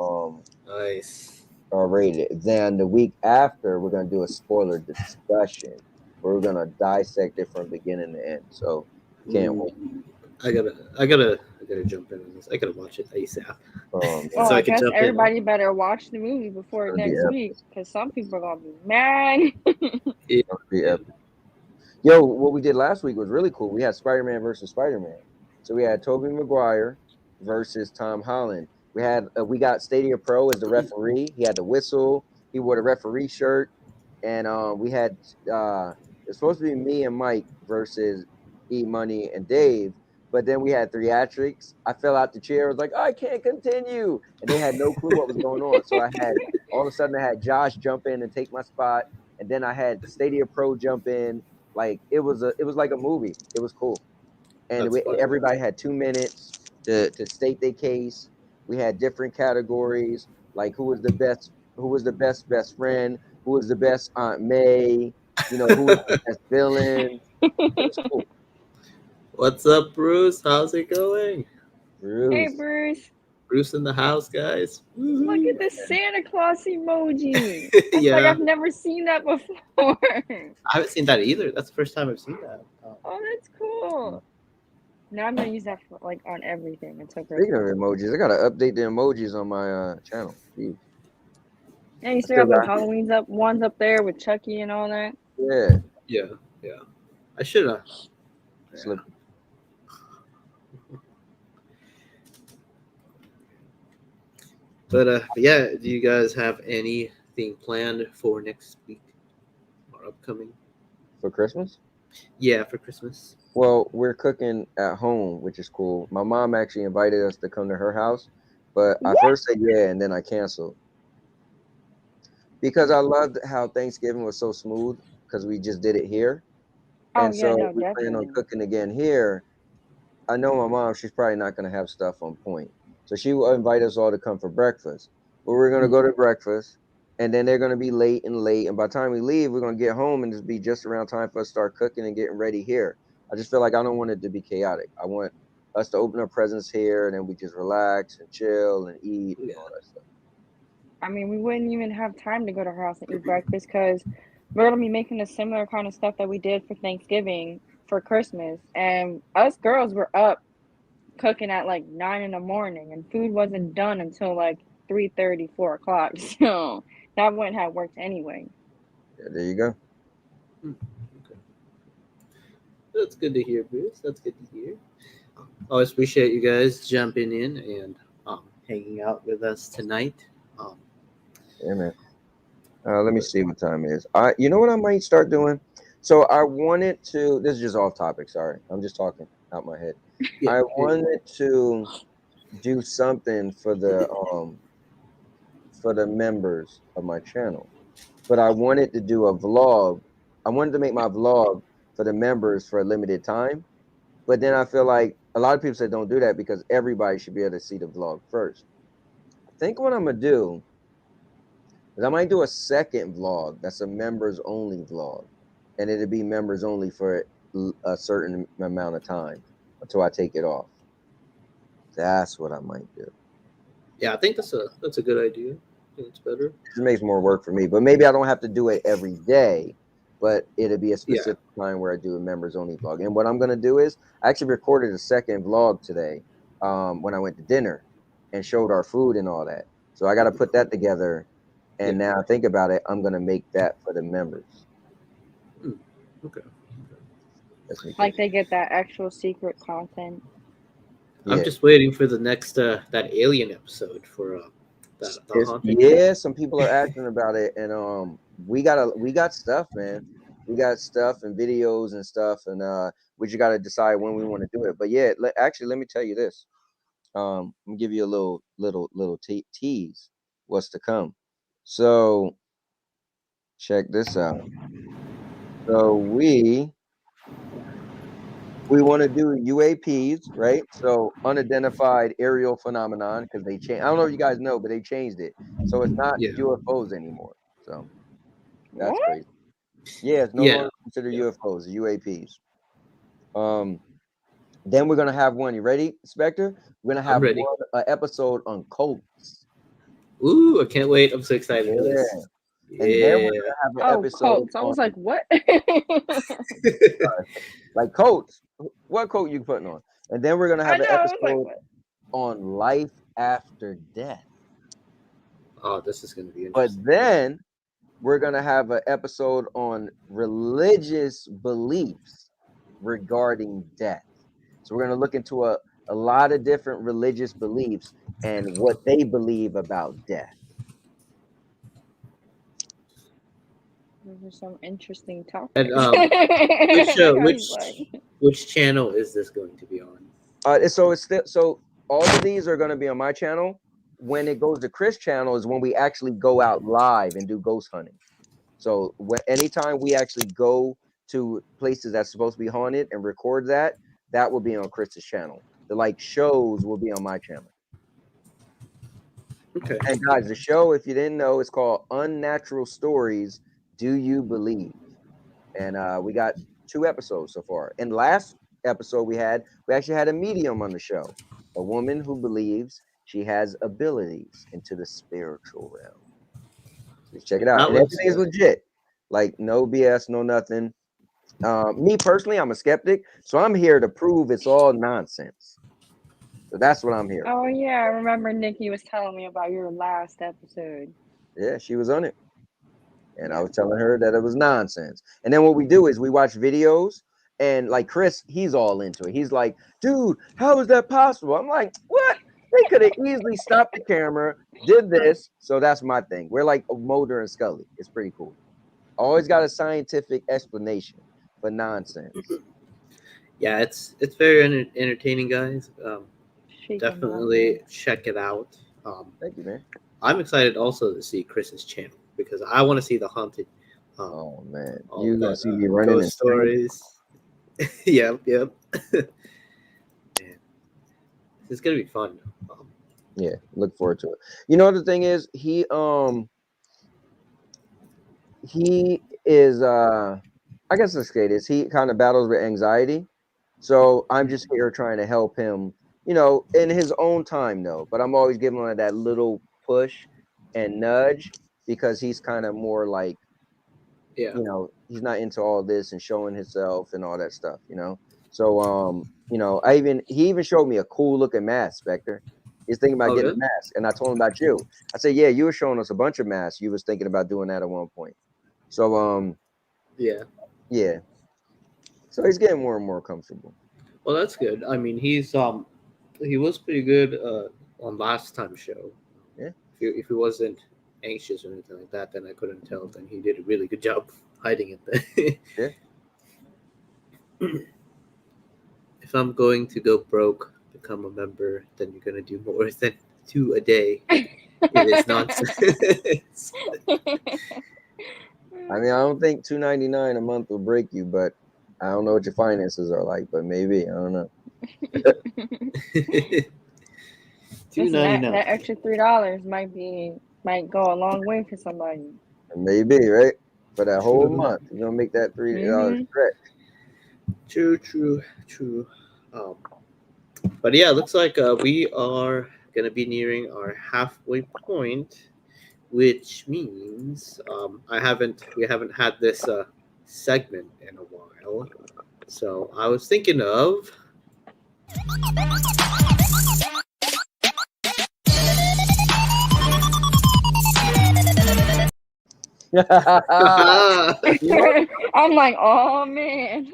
nice our rating. Then the week after we're gonna do a spoiler discussion where we're gonna dissect it from beginning to end. So can't wait. I gotta jump in on this. I gotta watch it ASAP. So I guess everybody better watch the movie before next week, because some people are gonna be mad. It's gonna be epic. Yo, what we did last week was really cool. We had Spider-Man versus Spider-Man. So we had Tobey Maguire versus Tom Holland. We got Stadia Pro as the referee. He had the whistle. He wore the referee shirt, and we had It's supposed to be me and Mike versus E Money and Dave. But then we had theatrics. I fell out the chair. I was like, I can't continue. And they had no clue what was going on. So I had all of a sudden I had Josh jump in and take my spot. And then I had Stadia Pro jump in. Like it was like a movie. It was cool. And everybody had 2 minutes to state their case. We had different categories, like who was the best friend, who was the best Aunt May, who was the best villain. It was cool. What's up, Bruce? How's it going? Hey, Bruce. Bruce in the house, guys. Look at the Santa Claus emoji. It's like I've never seen that before. I haven't seen that either. That's the first time I've seen that. Oh, that's cool. Now I'm gonna use that for on everything. It's so great. Speaking of emojis, I gotta update the emojis on my channel. Jeez. Yeah, you still have the Halloween's ones up there with Chucky and all that. Yeah. I should have. Slip. But yeah, do you guys have anything planned for next week or upcoming? For Christmas? Yeah, for Christmas. Well, we're cooking at home, which is cool. My mom actually invited us to come to her house, but I first said yeah, and then I canceled. Because I loved how Thanksgiving was so smooth because we just did it here. And so we plan on cooking again here. I know my mom, she's probably not going to have stuff on point. So she will invite us all to come for breakfast. But we're going to go to breakfast, and then they're going to be late. And by the time we leave, we're going to get home and just be just around time for us to start cooking and getting ready here. I just feel like I don't want it to be chaotic. I want us to open our presents here, and then we just relax and chill and eat and all that stuff. I mean, we wouldn't even have time to go to her house and eat breakfast because we're going to be making the similar kind of stuff that we did for Thanksgiving for Christmas. And us girls were up cooking at like 9 in the morning, and food wasn't done until like 3:30, 4 o'clock. So that wouldn't have worked anyway. Yeah, there you go. Okay. That's good to hear, Bruce. That's good to hear. Always appreciate you guys jumping in and hanging out with us tonight. Yeah, man. Let me see what time it is. You know what I might start doing? So I wanted to. This is just off topic. Sorry, I'm just talking out my head. Yeah, I wanted to do something for the members of my channel, but I wanted to do a vlog. I wanted to make my vlog for the members for a limited time, but then I feel like a lot of people said don't do that because everybody should be able to see the vlog first. I think what I'm gonna do is I might do a second vlog that's a members only vlog, and it'll be members only for a certain amount of time until I take it off. That's what I might do. Yeah, I think that's a good idea. I think it's better. It makes more work for me, but maybe I don't have to do it every day, but it'll be a specific time where I do a members only vlog. And what I'm gonna do is I actually recorded a second vlog today when I went to dinner and showed our food and all that. So I got to put that together. And now think about it, I'm gonna make that for the members. Okay. Like they get that actual secret content. I'm just waiting for the next that alien episode for that. Yeah, some people are asking about it, and we got stuff, man. We got stuff and videos and stuff, and we just got to decide when we want to do it. But yeah, actually, let me tell you this. I'm gonna give you a little tease. What's to come? So check this out. So we want to do UAPs, right? So unidentified aerial phenomenon, because they changed. I don't know if you guys know, but they changed it. So it's not UFOs anymore. So that's crazy. Yeah, it's no longer considered UFOs, UAPs. Then we're gonna have one. You ready, Spectre? We're gonna have an episode on cults. Ooh, I can't wait! I'm so excited for this. And then we're gonna have an episode. Cults. I was like, what? Like cults. What coat you putting on? And then we're gonna have an episode on life after death. Oh, this is gonna be But interesting. then we're gonna have an episode on religious beliefs regarding death. So we're gonna look into a lot of different religious beliefs and what they believe about death. Those are some interesting topics. And I was like, which channel is this going to be on? So it's still, so all of these are going to be on my channel. When it goes to Chris' channel is when we actually go out live and do ghost hunting. So anytime we actually go to places that's supposed to be haunted and record that, that will be on Chris's channel. The like shows will be on my channel. Okay. And guys, the show, if you didn't know, it's called Unnatural Stories. Do You Believe? And we got 2 episodes so far. And last episode we actually had a medium on the show, a woman who believes she has abilities into the spiritual realm. Just check it out. That And looks everything is good. legit. Like no BS, no nothing. Me personally, I'm a skeptic, so I'm here to prove it's all nonsense. So that's what I'm here. oh yeah, I remember Nikki was telling me about your last episode. Yeah, she was on it. And I was telling her that it was nonsense. And then what we do is we watch videos, and like Chris, he's all into it. He's like, dude, how is that possible? I'm like, what? They could have easily stopped the camera, did this. So that's my thing. We're like Mulder and Scully. It's pretty cool. Always got a scientific explanation for nonsense. Yeah, it's very entertaining, guys. Shaking Definitely check it out. Thank you, man. I'm excited also to see Chris's channel because I want to see the haunted. Oh man, all you that, gonna see me running ghost and stories. Yep. Man, it's gonna be fun. Yeah, look forward to it. You know, the thing is, he is I guess let's say this, he kind of battles with anxiety. So I'm just here trying to help him, you know, in his own time though. But I'm always giving him that little push and nudge because he's kind of more like, Yeah. you know, he's not into all this and showing himself and all that stuff, you know. So you know, he even showed me a cool looking mask, Spectre. He's thinking about getting a mask, and I told him about you. I said, yeah, you were showing us a bunch of masks. You was thinking about doing that at one point. So Yeah. So he's getting more and more comfortable. Well, that's good. I mean, he was pretty good on last time's show. Yeah. If he wasn't anxious or anything like that, then I couldn't tell. Then he did a really good job hiding it. Yeah. If I'm going to go broke, become a member, then you're gonna do more than 2 a day. It is nonsense. I mean, I don't think $2.99 a month will break you, but I don't know what your finances are like, but maybe, I don't know. $2.99. That extra $3 might go a long way for somebody. Maybe, right? For that whole month, you're gonna make that $3 stretch. True. But yeah, it looks like we are gonna be nearing our halfway point, which means we haven't had this segment in a while. So I was thinking of I'm like, oh man.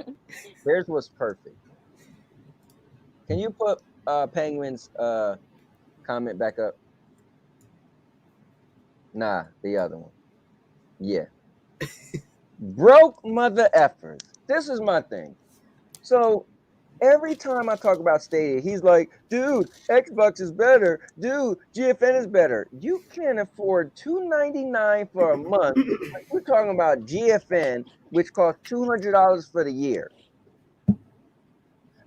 Here's what's perfect. Can you put Penguin's comment back up? Nah, the other one. Yeah. Broke mother effers. This is my thing. So every time I talk about Stadia, he's like, dude, Xbox is better. Dude, GFN is better. You can't afford $2.99 for a month. We're talking about GFN, which costs $200 for the year.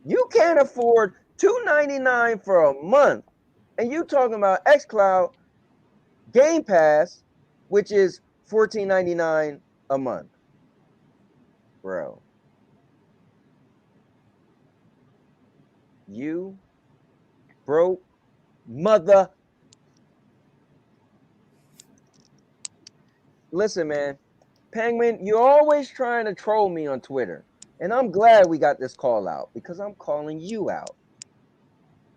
You can't afford $2.99 for a month. And you talking about xCloud Game Pass, which is $14.99 a month. Bro. You broke mother. Listen, man. Penguin, you're always trying to troll me on Twitter. And I'm glad we got this call out because I'm calling you out.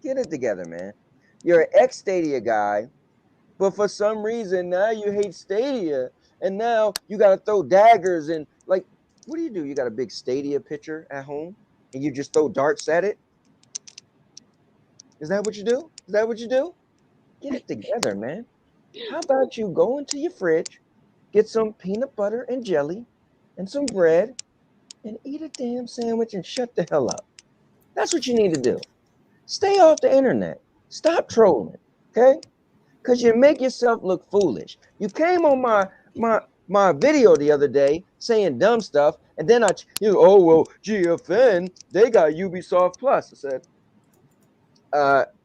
Get it together, man. You're an ex-Stadia guy, but for some reason now you hate Stadia. And now you got to throw daggers and like, what do? You got a big Stadia picture at home and you just throw darts at it? Is that what you do? Get it together, man. How about you go into your fridge, get some peanut butter and jelly and some bread and eat a damn sandwich and shut the hell up. That's what you need to do. Stay off the internet. Stop trolling, okay? Because you make yourself look foolish. You came on my video the other day saying dumb stuff, and then oh well, GFN, they got Ubisoft Plus. I said,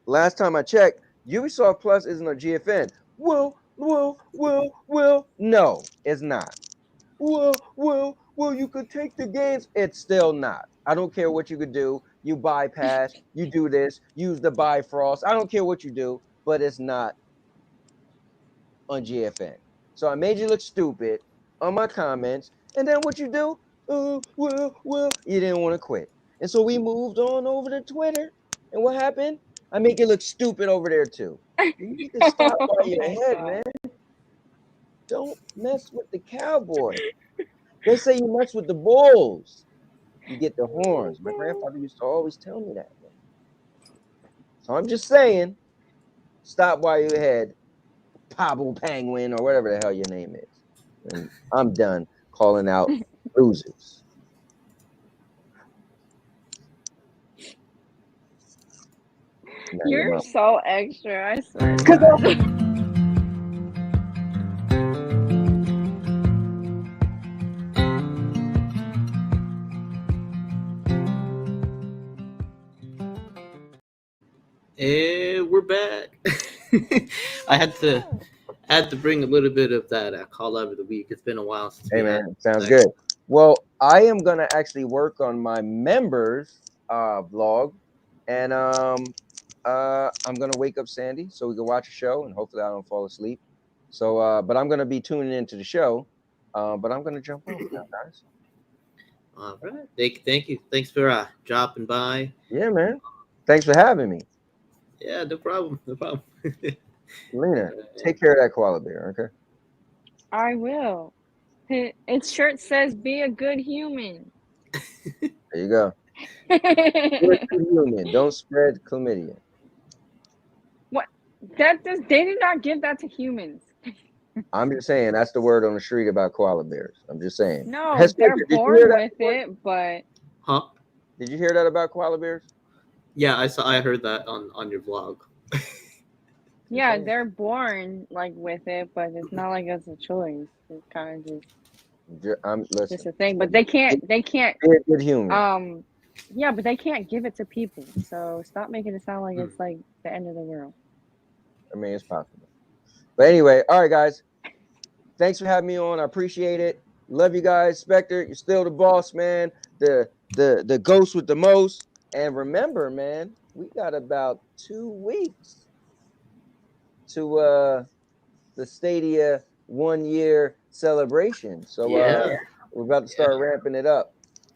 last time I checked, Ubisoft Plus isn't a GFN. Well, no, it's not. Well, you could take the games. It's still not. I don't care what you could do. You bypass, you do this, use the Bifrost. I don't care what you do, but it's not on GFN. So I made you look stupid on my comments. And then what you do? You didn't want to quit. And so we moved on over to Twitter. And what happened? I make you look stupid over there too. You need to stop Oh while you're my ahead, God. man. Don't mess with the cowboy. They say you mess with the bulls, you get the horns. My grandfather used to always tell me that, man. So I'm just saying, stop while you're ahead, Pablo Penguin, or whatever the hell your name is. And I'm done calling out losers. Now your You're mouth. so extra, I swear to God. And we're back. I had to bring a little bit of that call out of the week. It's been a while since Hey we had. man, sounds good. Well, I am gonna actually work on my members vlog, and I'm gonna wake up Sandy so we can watch a show, and hopefully I don't fall asleep. So, but I'm gonna be tuning into the show. But I'm gonna jump off now, guys. All right. Thank you. Thanks for dropping by. Yeah, man. Thanks for having me, Yeah, no problem. No problem. Lena. Take care of that koala bear, okay? I will. Its shirt says, "Be a good human." There you go. Be a good human. Don't spread chlamydia. What? They did not give that to humans. I'm just saying that's the word on the street about koala bears. I'm just saying. No, Did they're you hear born that? with it, but Huh? Did you hear that about koala bears? Yeah, I heard that on your vlog. yeah, they're born like with it, but it's not like it's a choice. It's kind of Listen. just a thing. But they can't. Be a good human. Yeah, but they can't give it to people. So stop making it sound like it's like the end of the world. I mean, it's possible. But anyway, all right, guys. Thanks for having me on. I appreciate it. Love you guys. Spectre, you're still the boss, man. The ghost with the most. And remember, man, we got about 2 weeks to the Stadia 1 year celebration. So Yeah. we're about to start ramping it up.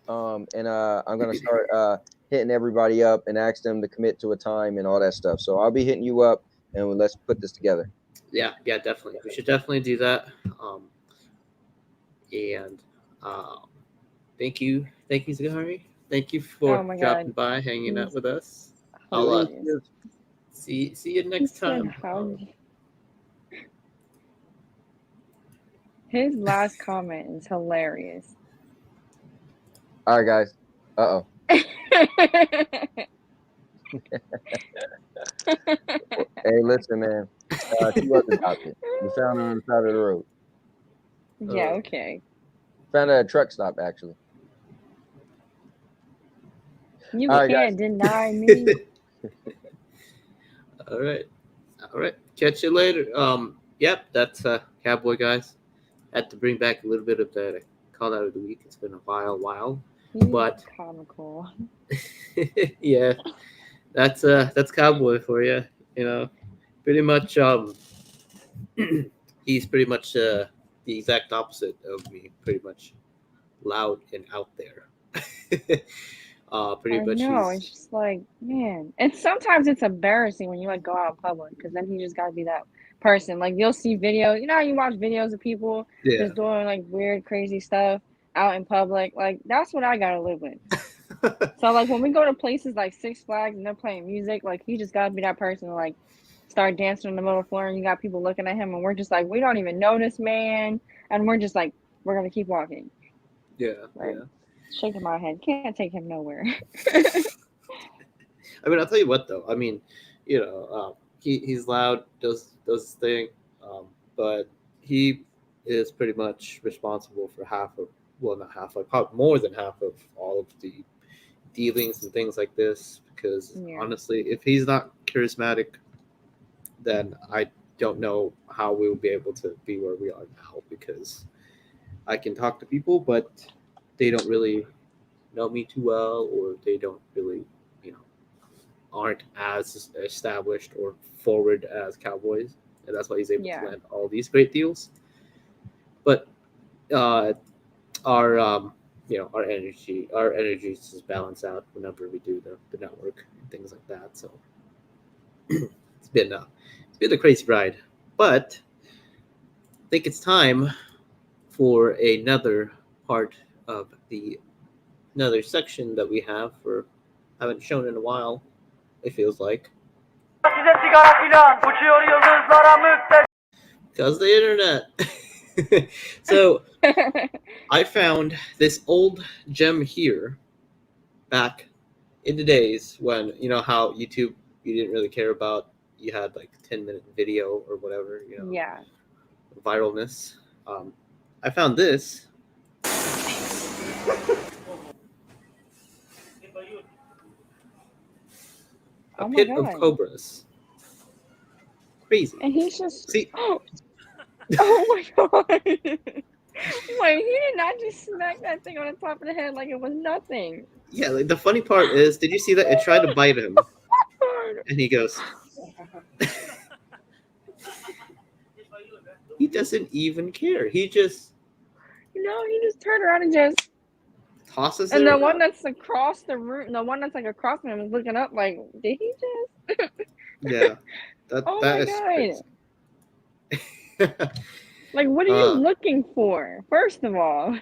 And I'm gonna start hitting everybody up and ask them to commit to a time and all that stuff. So I'll be hitting you up and let's put this together. Yeah, definitely. We should definitely do that. And thank you, Zahari. Thank you for dropping by, hanging out with us. I'll see you next time. His last comment is hilarious. All right, guys. Uh-oh. Hey, listen, man. She was adopted. We found her on the side of the road. Yeah, okay. Found her at a truck stop, actually. You can't deny me. All right. Catch you later. Yep, that's Cowboy Guys. Had to bring back a little bit of that call out of the week. It's been a while. But comical. Yeah, that's Cowboy for you. You know, pretty much. He's pretty much the exact opposite of me. Pretty much loud and out there. Pretty much. No, it's just like, man. And sometimes it's embarrassing when you like go out in public because then you just gotta be that person. Like you'll see videos. You know how you watch videos of people just doing like weird, crazy stuff out in public. Like that's what I gotta live with. So like when we go to places like Six Flags and they're playing music, like you just gotta be that person to like start dancing on the middle floor and you got people looking at him and we're just like, we don't even know this man. and we're just like, we're gonna keep walking. Yeah, Like, yeah. shaking my head, can't take him nowhere. I mean, I'll tell you what though. I mean, he's loud, does his thing, but he is pretty much responsible for half of, well, not half, like probably more than half of all of the dealings and things like this. Because Yeah. honestly, if he's not charismatic, then I don't know how we will be able to be where we are now. Because I can talk to people, but they don't really know me too well, or they don't really, you know, aren't as established or forward as Cowboys, and that's why he's able to Yeah. land all these great deals. But uh, our our energies just balance out whenever we do the network and things like that. So it's been a crazy ride, but I think it's time for another part of the another section that we haven't shown in a while. It feels like. Because the internet. So I found this old gem here back in the days when, you know how YouTube, you didn't really care about, you had like 10-minute video or whatever, Yeah. viralness. I found this. A Oh my pit of God. cobras. Crazy. And he's just. See, Oh my God. Wait, he did not just smack that thing on the top of the head like it was nothing. yeah, like the funny part is, did you see that it tried to bite him? And he goes, he doesn't even care. He just He just turned around and just. tosses And it the around. one that's across the room, the one that's like across from him is looking up like, did he just? Yeah, that Oh that my is God. crazy. Like, what are you looking for? First of all.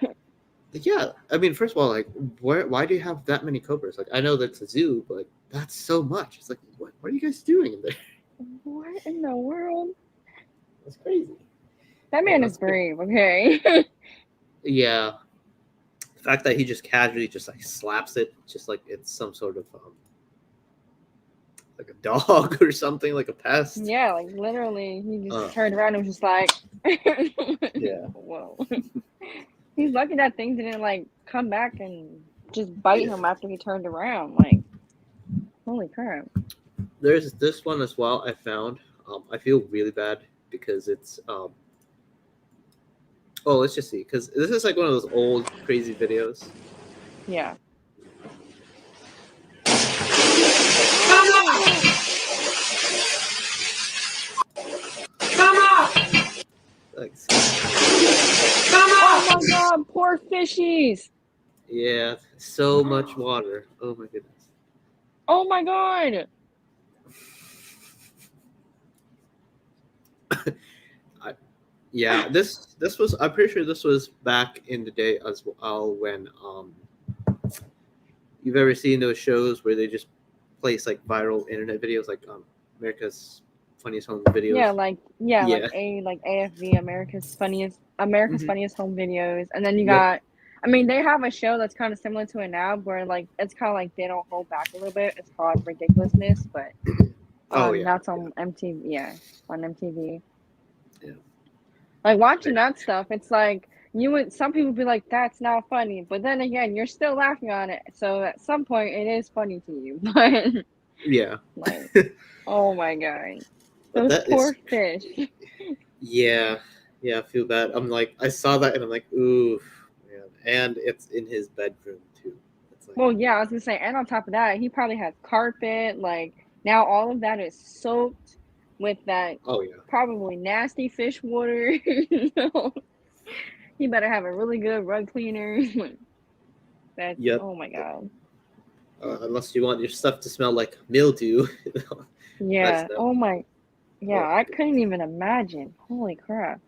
Yeah, I mean, first of all, like, why do you have that many cobras? Like, I know that's a zoo, but like, that's so much. It's like, what are you guys doing in there? What in the world? That's crazy. That man that's is brave, okay? Yeah, the fact that he just casually just like slaps it, just like it's some sort of like a dog or something, like a pest. Yeah, like literally, he just turned around and was just like, Yeah. Whoa. He's lucky that thing didn't like come back and just bite him after he turned around. Like, holy crap. There's this one as well I found. I feel really bad because it's oh, let's just see, because this is like one of those old crazy videos. Yeah. Like, Oh my God, poor fishies. yeah, so much water. Oh my goodness. Oh my God. Yeah, this was, I'm pretty sure this was back in the day as well, when you've ever seen those shows where they just place like viral internet videos, like America's Funniest Home Videos. Yeah, like AFV, America's Funniest Home Videos, and then you got. I mean, they have a show that's kind of similar to it now, where like it's kind of like they don't hold back a little bit. It's called Ridiculousness, but that's on MTV. Yeah, on MTV. Yeah. Like watching that stuff, it's like some people be like, "That's not funny," but then again, you're still laughing on it. So at some point, it is funny to you. But yeah, like, oh my God, those poor fish. Yeah, I feel bad. I'm like, I saw that and I'm like, ooh, man. And it's in his bedroom too. It's like, well, yeah, I was gonna say, and on top of that, he probably has carpet. Like now, all of that is soaked with that. Oh yeah, probably nasty fish water. So he better have a really good rug cleaner. That's oh my God. Unless you want your stuff to smell like mildew. Yeah. Oh my. Yeah, I couldn't even imagine. Holy crap.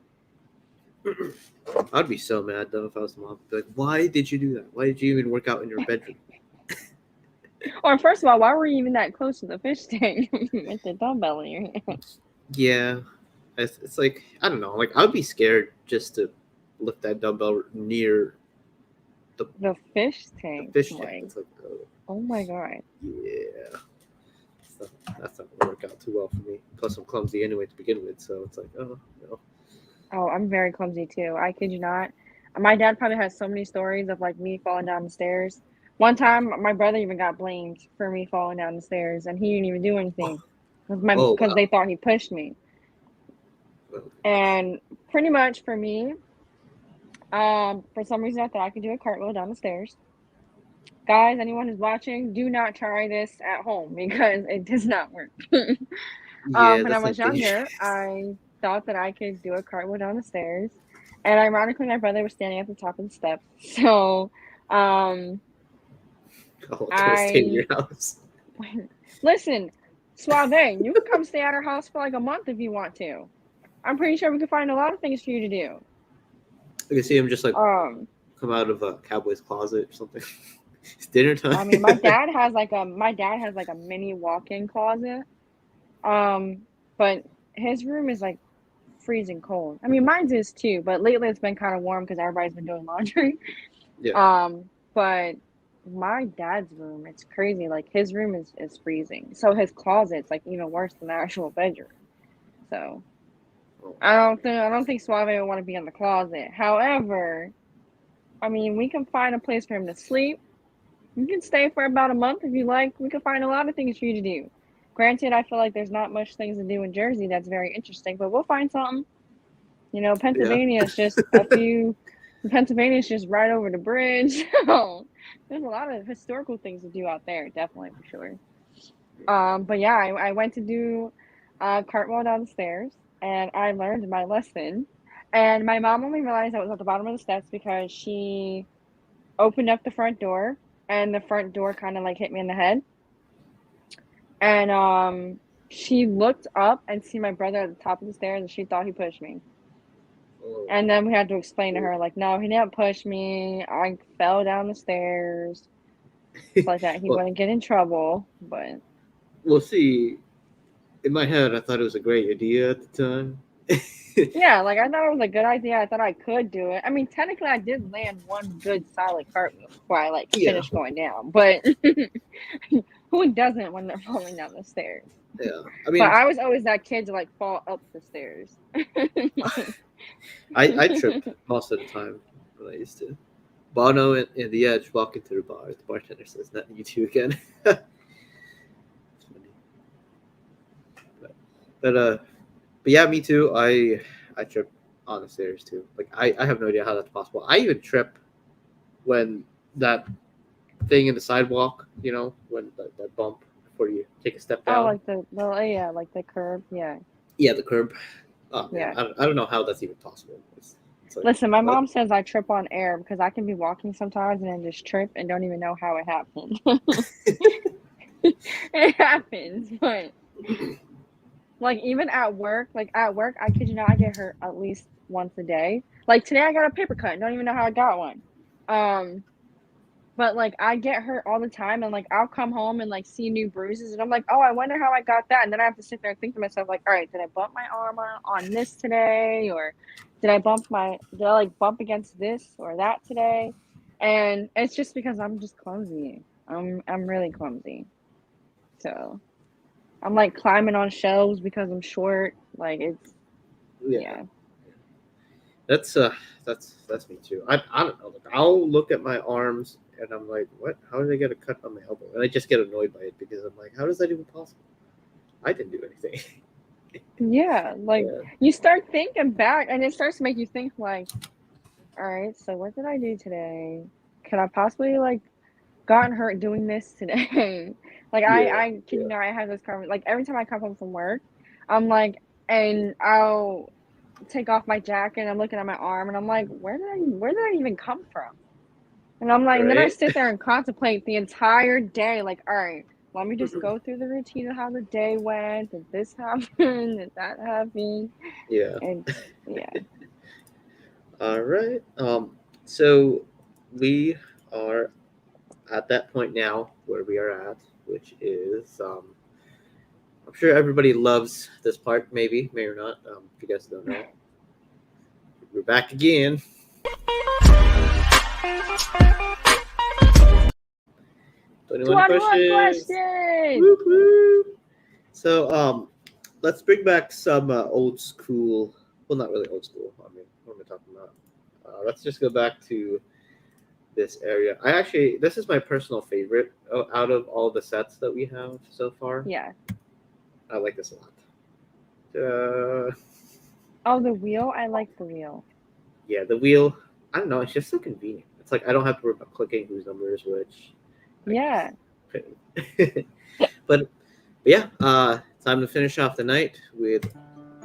I'd be so mad though if I was the mom. I'd be like, why did you do that? Why did you even work out in your bedroom? Or first of all, why were you even that close to the fish tank with the dumbbell in your hand? Yeah, it's like, I don't know. Like, I'd be scared just to lift that dumbbell near The fish tank. fish tank. Like, It's like, oh my god. yeah, that's not gonna work out too well for me. Plus, I'm clumsy anyway to begin with, so it's like, oh no. Oh, I'm very clumsy too. I kid you not. My dad probably has so many stories of like me falling down the stairs. One time, my brother even got blamed for me falling down the stairs, and he didn't even do anything Oh because wow. they thought he pushed me. And pretty much for me, for some reason, I thought I could do a cartwheel down the stairs. Guys, anyone who's watching, do not try this at home because it does not work. Yeah, When I that's was not dangerous. younger, I thought that I could do a cartwheel down the stairs, and ironically, my brother was standing at the top of the steps. So, um, Oh, to stay in your I house. listen, Suave, you can come stay at our house for like a month if you want to. I'm pretty sure we could find a lot of things for you to do. I can see him just like Um, come out of a cowboy's closet or something. It's dinner time. I mean, my dad has like a mini walk-in closet. But his room is like freezing cold. I mean, mine's is too, but lately it's been kind of warm because everybody's been doing laundry. Yeah. But my dad's room, it's crazy. Like his room is freezing. So his closet's like even worse than the actual bedroom. So Oh. I don't think Suave would want to be in the closet. However, I mean, we can find a place for him to sleep. You can stay for about a month if you like. We can find a lot of things for you to do. Granted, I feel like there's not much things to do in Jersey that's very interesting, but we'll find something. You know, Pennsylvania is just Pennsylvania is just right over the bridge. So there's a lot of historical things to do out there, definitely for sure. But yeah, I went to do cartwheel down the stairs, and I learned my lesson. And my mom only realized I was at the bottom of the steps because she opened up the front door, and the front door kind of like hit me in the head. And she looked up and see my brother at the top of the stairs, and she thought he pushed me. Oh. And then we had to explain to her, like, no, he didn't push me. I fell down the stairs. So like that he Well, wouldn't get in trouble. But we'll see. In my head, I thought it was a great idea at the time. yeah, like I thought it was a good idea. I thought I could do it. I mean, technically, I did land one good solid cartwheel before I like Yeah. finished going down. But who doesn't when they're falling down the stairs? Yeah. I But mean, I was always that kid to like fall up the stairs. I trip most of the time when I used to. Bono and the Edge walk into the bar. The bartender says, "Not you two again." It's funny. But yeah, me too. I trip on the stairs too. Like I have no idea how that's possible. I even trip when that thing in the sidewalk, when that bump before you take a step Oh, down. like yeah, like the curb, yeah. Yeah, the curb. Oh man, Yeah. I don't know how that's even possible. It's like, Listen, my what? mom says I trip on air because I can be walking sometimes and then just trip and don't even know how it happened. It happens, but like even at work, I kid you not, I get hurt at least once a day. Like today I got a paper cut, don't even know how I got one. But like I get hurt all the time, and like I'll come home and like see new bruises, and I'm like, oh, I wonder how I got that. And then I have to sit there and think to myself, like, all right, did I bump my arm on this today, or did I like bump against this or that today? And it's just because I'm just clumsy. I'm really clumsy. So I'm like climbing on shelves because I'm short. Like it's yeah. That's me too. I don't know. Like, I'll look at my arms and I'm like, what? How did I get a cut on my elbow? And I just get annoyed by it because I'm like, how is that even possible? I didn't do anything. Yeah, like Yeah. you start thinking back, and it starts to make you think like, all right, so what did I do today? Could I possibly like gotten hurt doing this today? Like I kid you not, I have this conversation like every time I come home from work, I'm like, and I'll take off my jacket and I'm looking at my arm and I'm like, where did I even come from? And I'm like, and then I Right? sit there and contemplate the entire day, like, all right, let me just go through the routine of how the day went. Did this happen? Did that happen? Yeah. And yeah. All right. So we are at that point now where we are at, which is I'm sure everybody loves this part, may or not. If you guys don't know, we're back again. Twenty-one 21 questions. questions. Whoop, whoop. So let's bring back some old school. Well, not really old school. I mean, what am I talking about? Let's just go back to this area. This is my personal favorite out of all the sets that we have so far. Yeah. I like this a lot. Uh, Oh, the wheel. I like the wheel. yeah, the wheel. I don't know. It's just so convenient. It's like I don't have to worry about clicking whose number is which. Yeah. But yeah, time to finish off the night with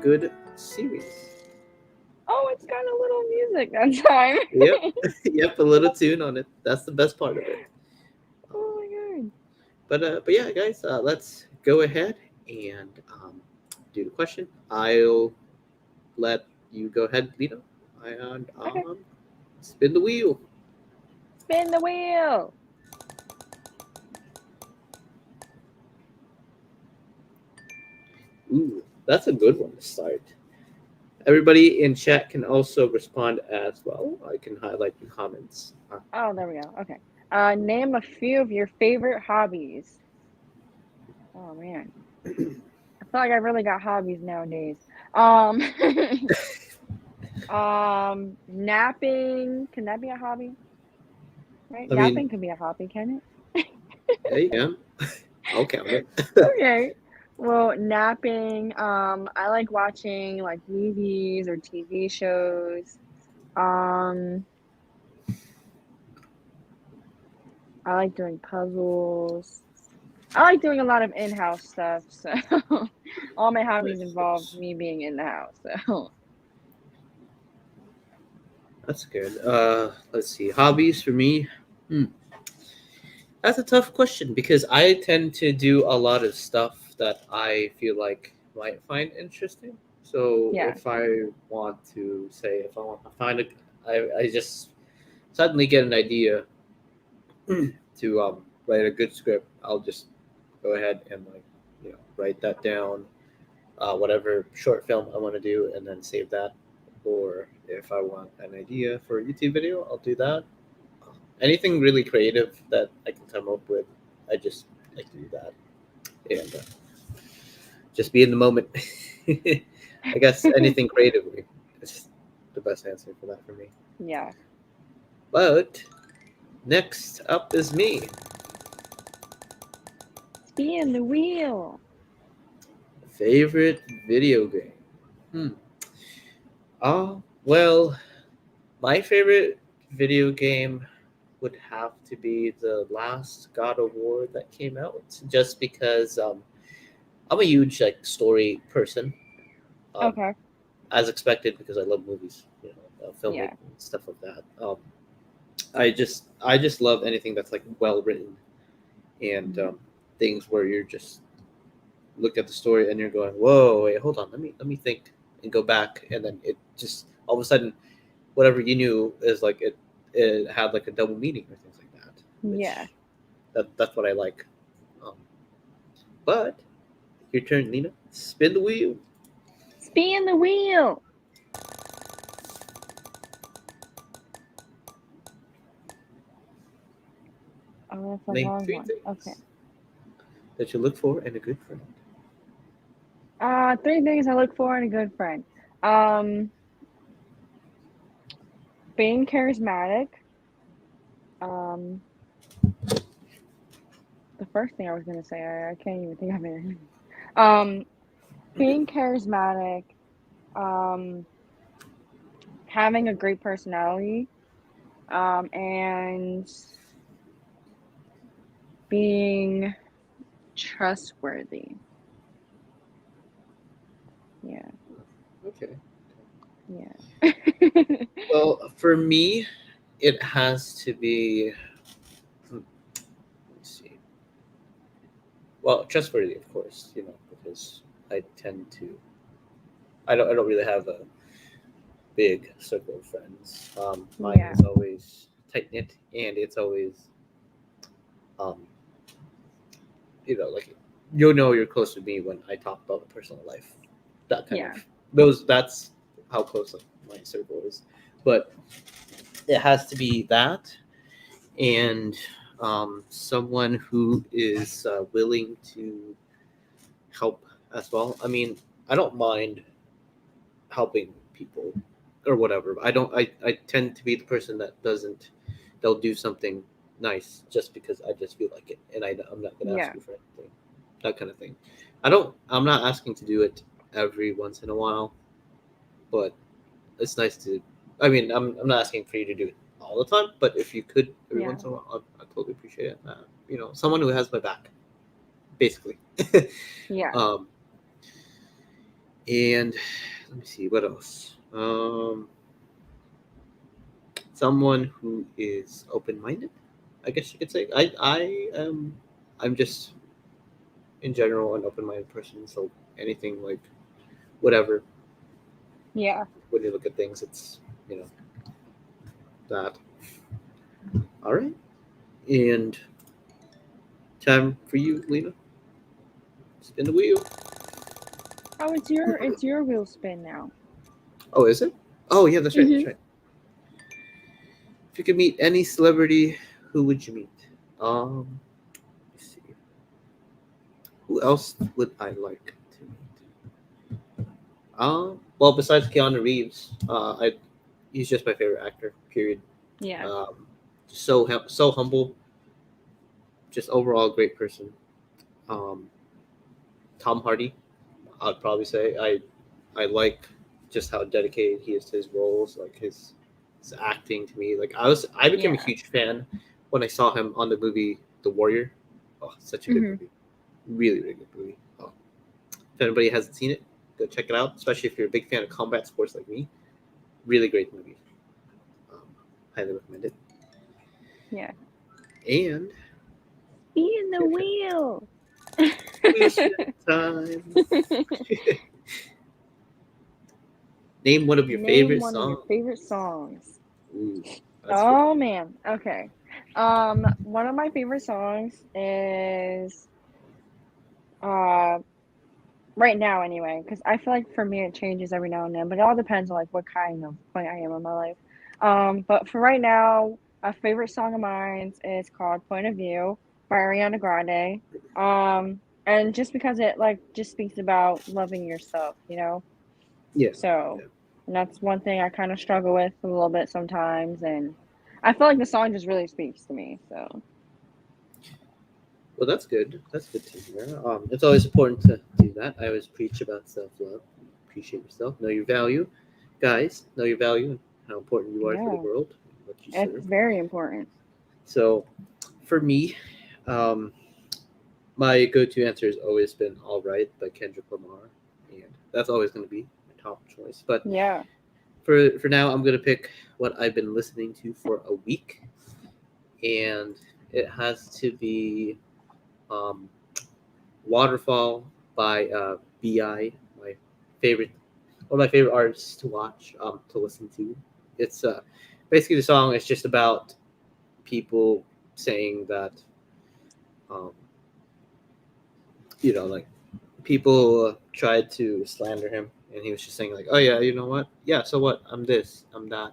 good series. Oh, it's got a little music that time. Yep, yep, a little tune on it. That's the best part of it. Oh my god. But yeah, guys, let's go ahead and do the question. I'll let you go ahead, Lito, and Okay. spin the wheel. Spin the wheel. Ooh, that's a good one to start. Everybody in chat can also respond as well. I can highlight the comments. Oh, there we go. Okay. Name a few of your favorite hobbies. Oh man. I feel like I really got hobbies nowadays. Napping. Can that be a hobby? Right? I Napping mean, could be a hobby, can it? yeah, you can. I'll count it. Okay. Well, napping. I like watching like movies or TV shows. I like doing puzzles. I like doing a lot of in-house stuff. So all my hobbies involve me being in the house. So That's good. Let's see. Hobbies for me. That's a tough question because I tend to do a lot of stuff that I feel like might find interesting. So yeah. if I want to say, if I want to find a, I just suddenly get an idea to write a good script, I'll just go ahead and write that down, whatever short film I want to do, and then save that. Or if I want an idea for a YouTube video, I'll do that. Anything really creative that I can come up with, I just like to do that, and just be in the moment. I guess anything creatively is the best answer for that for me. Yeah. But next up is me. Spin the wheel. Favorite video game. Well, my favorite video game would have to be the last God of War that came out, just because I'm a huge like story person. Okay. As expected, because I love movies, filmmaking, Yeah. and stuff like that. I just love anything that's like well written, and things where you're just look at the story and you're going, whoa, wait, hold on, let me think and go back, and then it just all of a sudden, whatever you knew is like it had like a double meaning or things like that. Yeah. That's what I like. But your turn, Nina. Spin the wheel. Spin the wheel. Oh, that's a Name long 3 one. things Okay. that you look for in a good friend. 3 things I look for in a good friend. Being charismatic. The first thing I was gonna say, I can't even think of it. Being charismatic. Having a great personality. And being trustworthy. Yeah. Okay. Yeah. Well, for me, it has to be. Let's see. Well, trustworthy, of course, because I tend to. I don't really have a big circle of friends. Mine Yeah. is always tight knit, and it's always, um, like you'll know you're close to me when I talk about personal life. That kind Yeah. of those. That's how close like, my circle is. But it has to be that, and someone who is willing to help as well. I mean, I don't mind helping people or whatever. I tend to be the person that doesn't. They'll do something nice just because I just feel like it, and I'm not gonna ask Yeah. you for anything. That kind of thing. I'm not asking to do it every once in a while, but it's nice to. I mean, I'm not asking for you to do it all the time, but if you could every Yeah. once in a while, I totally appreciate it. Someone who has my back, basically. Yeah. um, and let me see what else. Someone who is open-minded, I guess you could say. I'm just in general an open-minded person, so anything like whatever. Yeah. When you look at things, it's that. All right, and time for you, Lena. Spin the wheel. Oh, it's your wheel spin now. Oh, is it? Oh, yeah, that's right. That's Mhm. right. If you could meet any celebrity, who would you meet? Let's see. Who else would I like to meet? Well, besides Keanu Reeves, he's just my favorite actor. Period. Yeah. So humble, just overall great person. Um, Tom Hardy, I'd probably say I like just how dedicated he is to his roles, like his acting to me. Like I became a Yeah. huge fan when I saw him on the movie The Warrior. Oh, such a good Mhm. movie, really really good movie. Oh, if anybody hasn't seen it, go check it out. Especially if you're a big fan of combat sports like me, really great movie. Um, Highly recommend it. Yeah. And Spin the okay, wheel. we spent time. Name one of your Name favorite one of your songs. favorite songs. Ooh, that's good. Oh man. Okay. One of my favorite songs is uh right now anyway, because I feel like for me it changes every now and then, but it all depends on like what kind of point I am in my life. But for right now, a favorite song of mine is called Point of View by Ariana Grande. And just because it like just speaks about loving yourself, you know? Yeah, So, yeah. and that's one thing I kind of struggle with a little bit sometimes, and I feel like the song just really speaks to me. So, Well, that's good. That's good to hear. It's always important to do that. I always preach about self love. Appreciate yourself. Know your value, guys. Know your value and how important you are to the yeah, world, what you it's serve. very important. So, for me, um, my go-to answer has always been "All Right" by Kendrick Lamar, and that's always going to be my top choice. But Yeah. for now, I'm going to pick what I've been listening to for a week, and it has to be um, Waterfall by Bi, my favorite, one of my favorite artists to watch, to listen to. It's basically the song is just about people saying that, um, like people tried to slander him, and he was just saying like, oh yeah, you know what? Yeah, so what? I'm this, I'm that,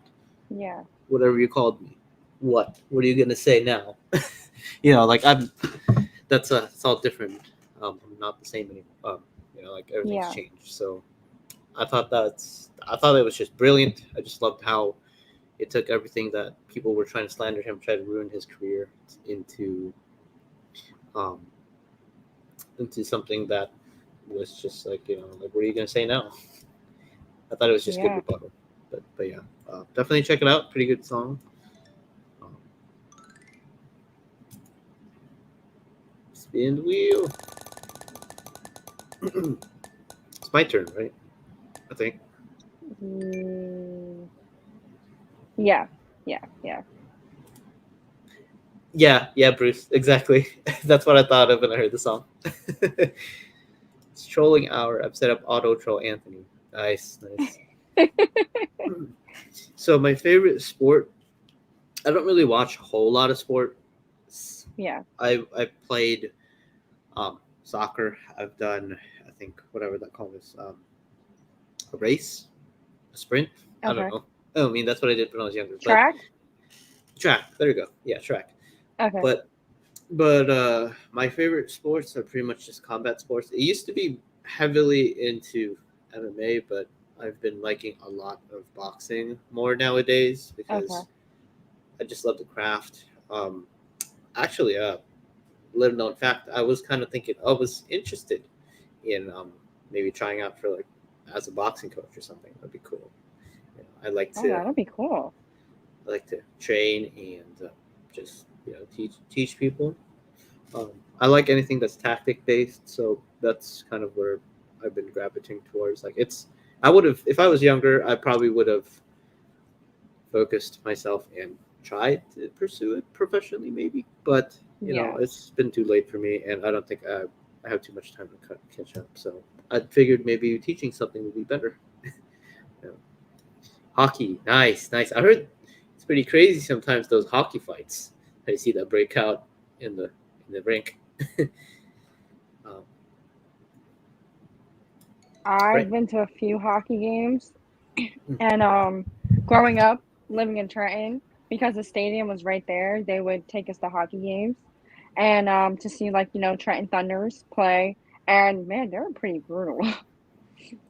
Yeah. whatever you called me. What are you gonna say now? Like I'm. That's it's all different. I'm not the same anymore. Like everything's Yeah. changed. So I thought it was just brilliant. I just loved how it took everything that people were trying to slander him, try to ruin his career um, into something that was just like like what are you gonna say now? I thought it was just good Yeah. rebuttal. But yeah, definitely check it out. Pretty good song. Um, Spin the wheel. It's my turn, right? I think. Mm, yeah. Yeah. Yeah. Yeah, Bruce. Exactly. That's what I thought of when I heard the song. It's trolling hour. I've set up auto troll Anthony. Nice, nice. So my favorite sport. I don't really watch a whole lot of sports. Yeah. I've played soccer. I've done I think whatever that called is a race, a sprint. I don't Okay. know. I mean that's what I did when I was younger. But Track. Track. There you go. Yeah, track. Okay. But my favorite sports are pretty much just combat sports. It used to be heavily into MMA, but I've been liking a lot of boxing more nowadays Okay. because I just love the craft. Actually, little known fact, I was kind of thinking, I was interested in maybe trying out for like as a boxing coach or something. That'd be cool. You know, Oh, that'll be cool. I like to train and just teach people. I like anything that's tactic based, so that's kind of where I've been gravitating towards. Like I would have if I was younger, I probably would have focused myself and tried to pursue it professionally, maybe. But Yeah. it's been too late for me, and I don't think I have too much time to catch up. So I figured maybe teaching something would be better. Yeah. Hockey, nice, nice. I heard it's pretty crazy sometimes those hockey fights. I see that break out in the rink. um, I've right. been to a few hockey games, and growing up, living in Trenton, because the stadium was right there, they would take us to hockey games, and to see like Trenton Thunders play, and man, they were pretty brutal.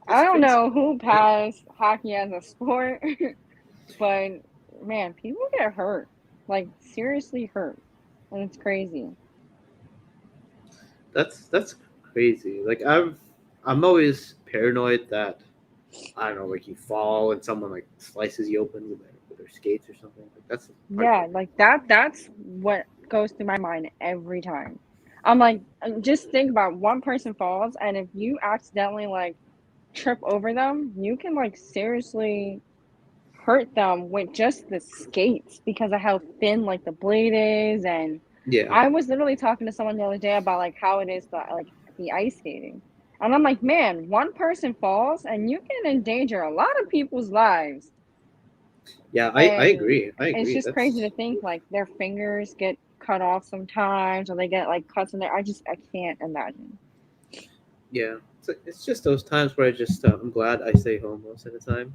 I That's don't crazy. know who passed hockey as a sport, but man, people get hurt, like seriously hurt, and it's crazy. That's crazy. Like I'm always paranoid that I don't know, like you fall and someone like slices you open with their skates or something. Like that's Yeah, heartbreaking. like that's what goes through my mind every time. I'm like, just think about one person falls, and if you accidentally like trip over them, you can like seriously hurt them with just the skates because of how thin like the blade is. And Yeah, I was literally talking to someone the other day about like how it is the like the ice skating. And I'm like, man, one person falls and you can endanger a lot of people's lives. yeah. I And agree. I it's agree. just crazy That's to think like their fingers get cut off sometimes or they get like cuts in there. I can't imagine. yeah. It's just those times where I'm glad I stay home most of the time.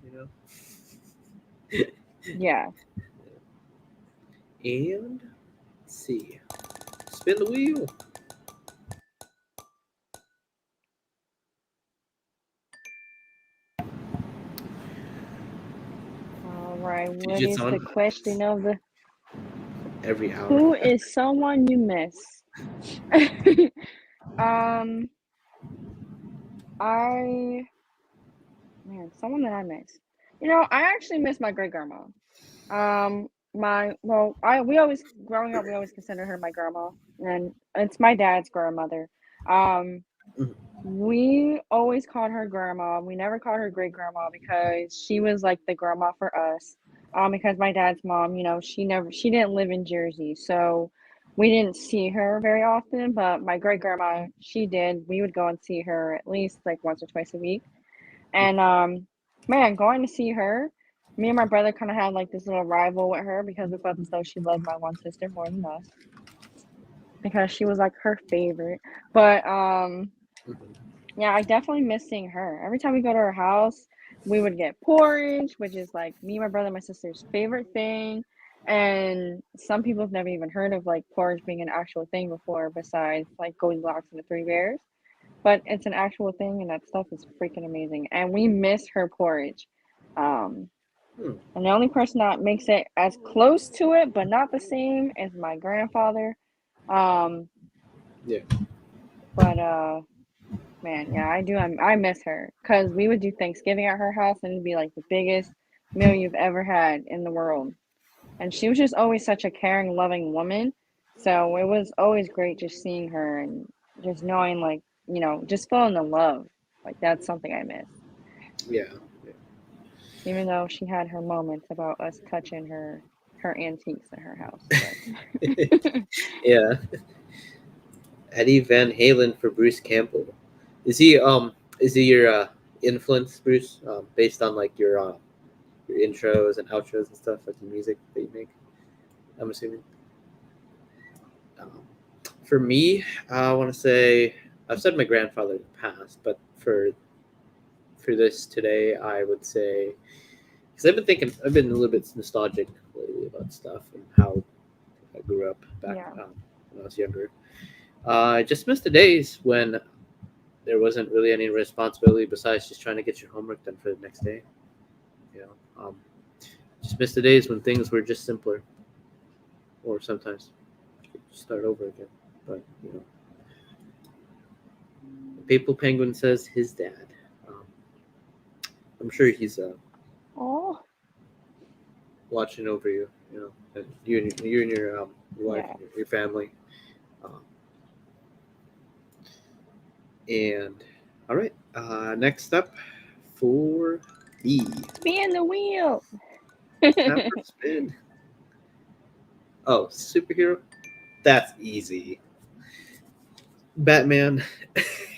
Yeah. And let's see, spin the wheel. All right. What Digits is the on question of the every hour. who is someone you miss? um, I someone that I miss. I actually miss my great grandma. My well, I we always growing up we always considered her my grandma, and it's my dad's grandmother. Um, Mhm. we always called her grandma. We never called her great grandma because she was like the grandma for us. Because my dad's mom, she didn't live in Jersey, so we didn't see her very often. But my great grandma, she did. We would go and see her at least like once or twice a week. And man, going to see her, me and my brother kind of had like this little rival with her because we felt as though she loved my one sister more than us because she was like her favorite. But Mhm. yeah, I definitely miss seeing her. Every time we go to her house, we would get porridge, which is like me, my brother, my sister's favorite thing. And some people have never even heard of like porridge being an actual thing before, besides like Goldilocks and the Three Bears. But it's an actual thing, and that stuff is freaking amazing. And we miss her porridge. Um, Hmm. and the only person that makes it as close to it, but not the same, is my grandfather. Um, Yeah. but man, yeah, I do. I miss her because we would do Thanksgiving at her house, and it'd be like the biggest meal you've ever had in the world. And she was just always such a caring, loving woman. So it was always great just seeing her and just knowing, like, just feeling the love. Like, that's something I miss. Yeah. Even though she had her moments about us touching her antiques in her house. Yeah. But Yeah. Eddie Van Halen for Bruce Campbell. Is he your influence, Bruce? Based on like your intros and outros and stuff, like the music that you make. I'm assuming. Um, for me, I want to say I've said my grandfather in the past, but for this today, I would say because I've been a little bit nostalgic lately about stuff and how I grew up back Yeah. when I was younger. I just missed the days when there wasn't really any responsibility besides just trying to get your homework done for the next day. You know, just missed the days when things were just simpler, or sometimes you could just start over again. But the Papal Penguin says his dad. Um, I'm sure he's Oh. watching over you. You know, and you and your wife, Yeah. and your family. Um, and all right, next up for the Spin the wheel. time for spin. Oh, superhero. That's easy. Batman,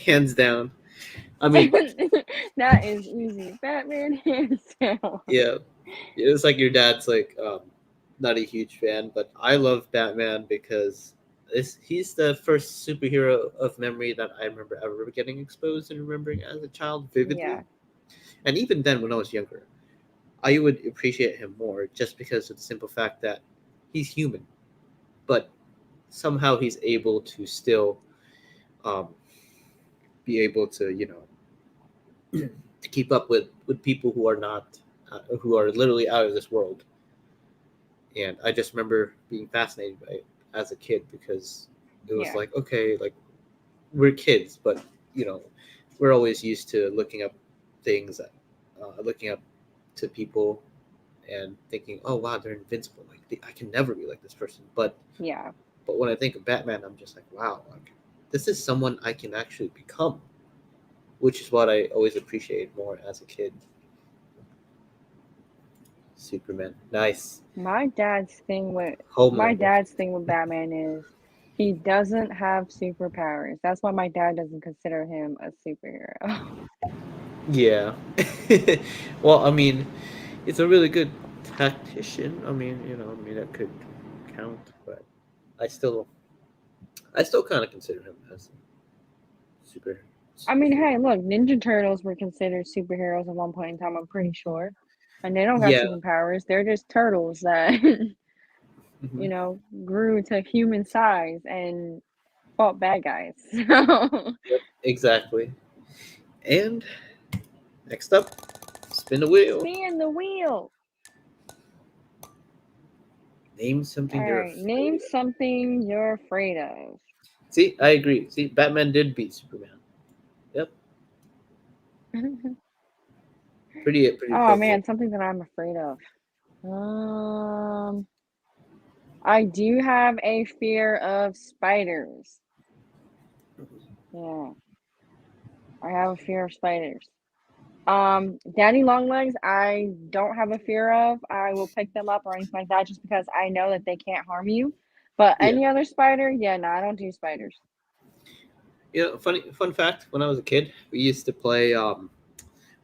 hands down. I mean, That is easy. Batman hands down. yeah, it's like your dad's like not a huge fan, but I love Batman because he's the first superhero of memory that I remember ever getting exposed and remembering as a child vividly. Yeah. And even then, when I was younger, I would appreciate him more just because of the simple fact that he's human, but somehow he's able to still um, be able to, to keep up with people who are not, who are literally out of this world. And I just remember being fascinated by it as a kid because it was Yeah. like, okay, like we're kids, but you know, we're always used to looking up things, looking up to people and thinking, oh wow, they're invincible. Like I can never be like this person. Yeah. But when I think of Batman, I'm just like, wow, like this is someone I can actually become, which is what I always appreciated more as a kid. Superman, nice. My dad's thing with Homelander, Batman is he doesn't have superpowers. That's why my dad doesn't consider him a superhero. yeah. Well, I mean, it's a really good tactician. I mean, I mean that could count, but I still, I still kind of consider him as a I mean, superhero. hey, look, Ninja Turtles were considered superheroes at one point in time, I'm pretty sure. And they don't got Yeah. superpowers. They're just turtles that, Hmm. grew to human size and fought bad guys. So, Yep. Exactly. And next up, spin the wheel. spin the wheel. Name something All you're right, name afraid of. something you're afraid of. See, I agree. See, Batman did beat Superman. Yep. Pretty Oh appropriate. man, something that I'm afraid of. Um, I do have a fear of spiders. Yeah, I have a fear of spiders. Daddy longlegs, I don't have a fear of. I will pick them up or anything like that just because I know that they can't harm you. But Yeah. any other spider, yeah, no, I don't do spiders. Funny fun fact. When I was a kid, we used to play.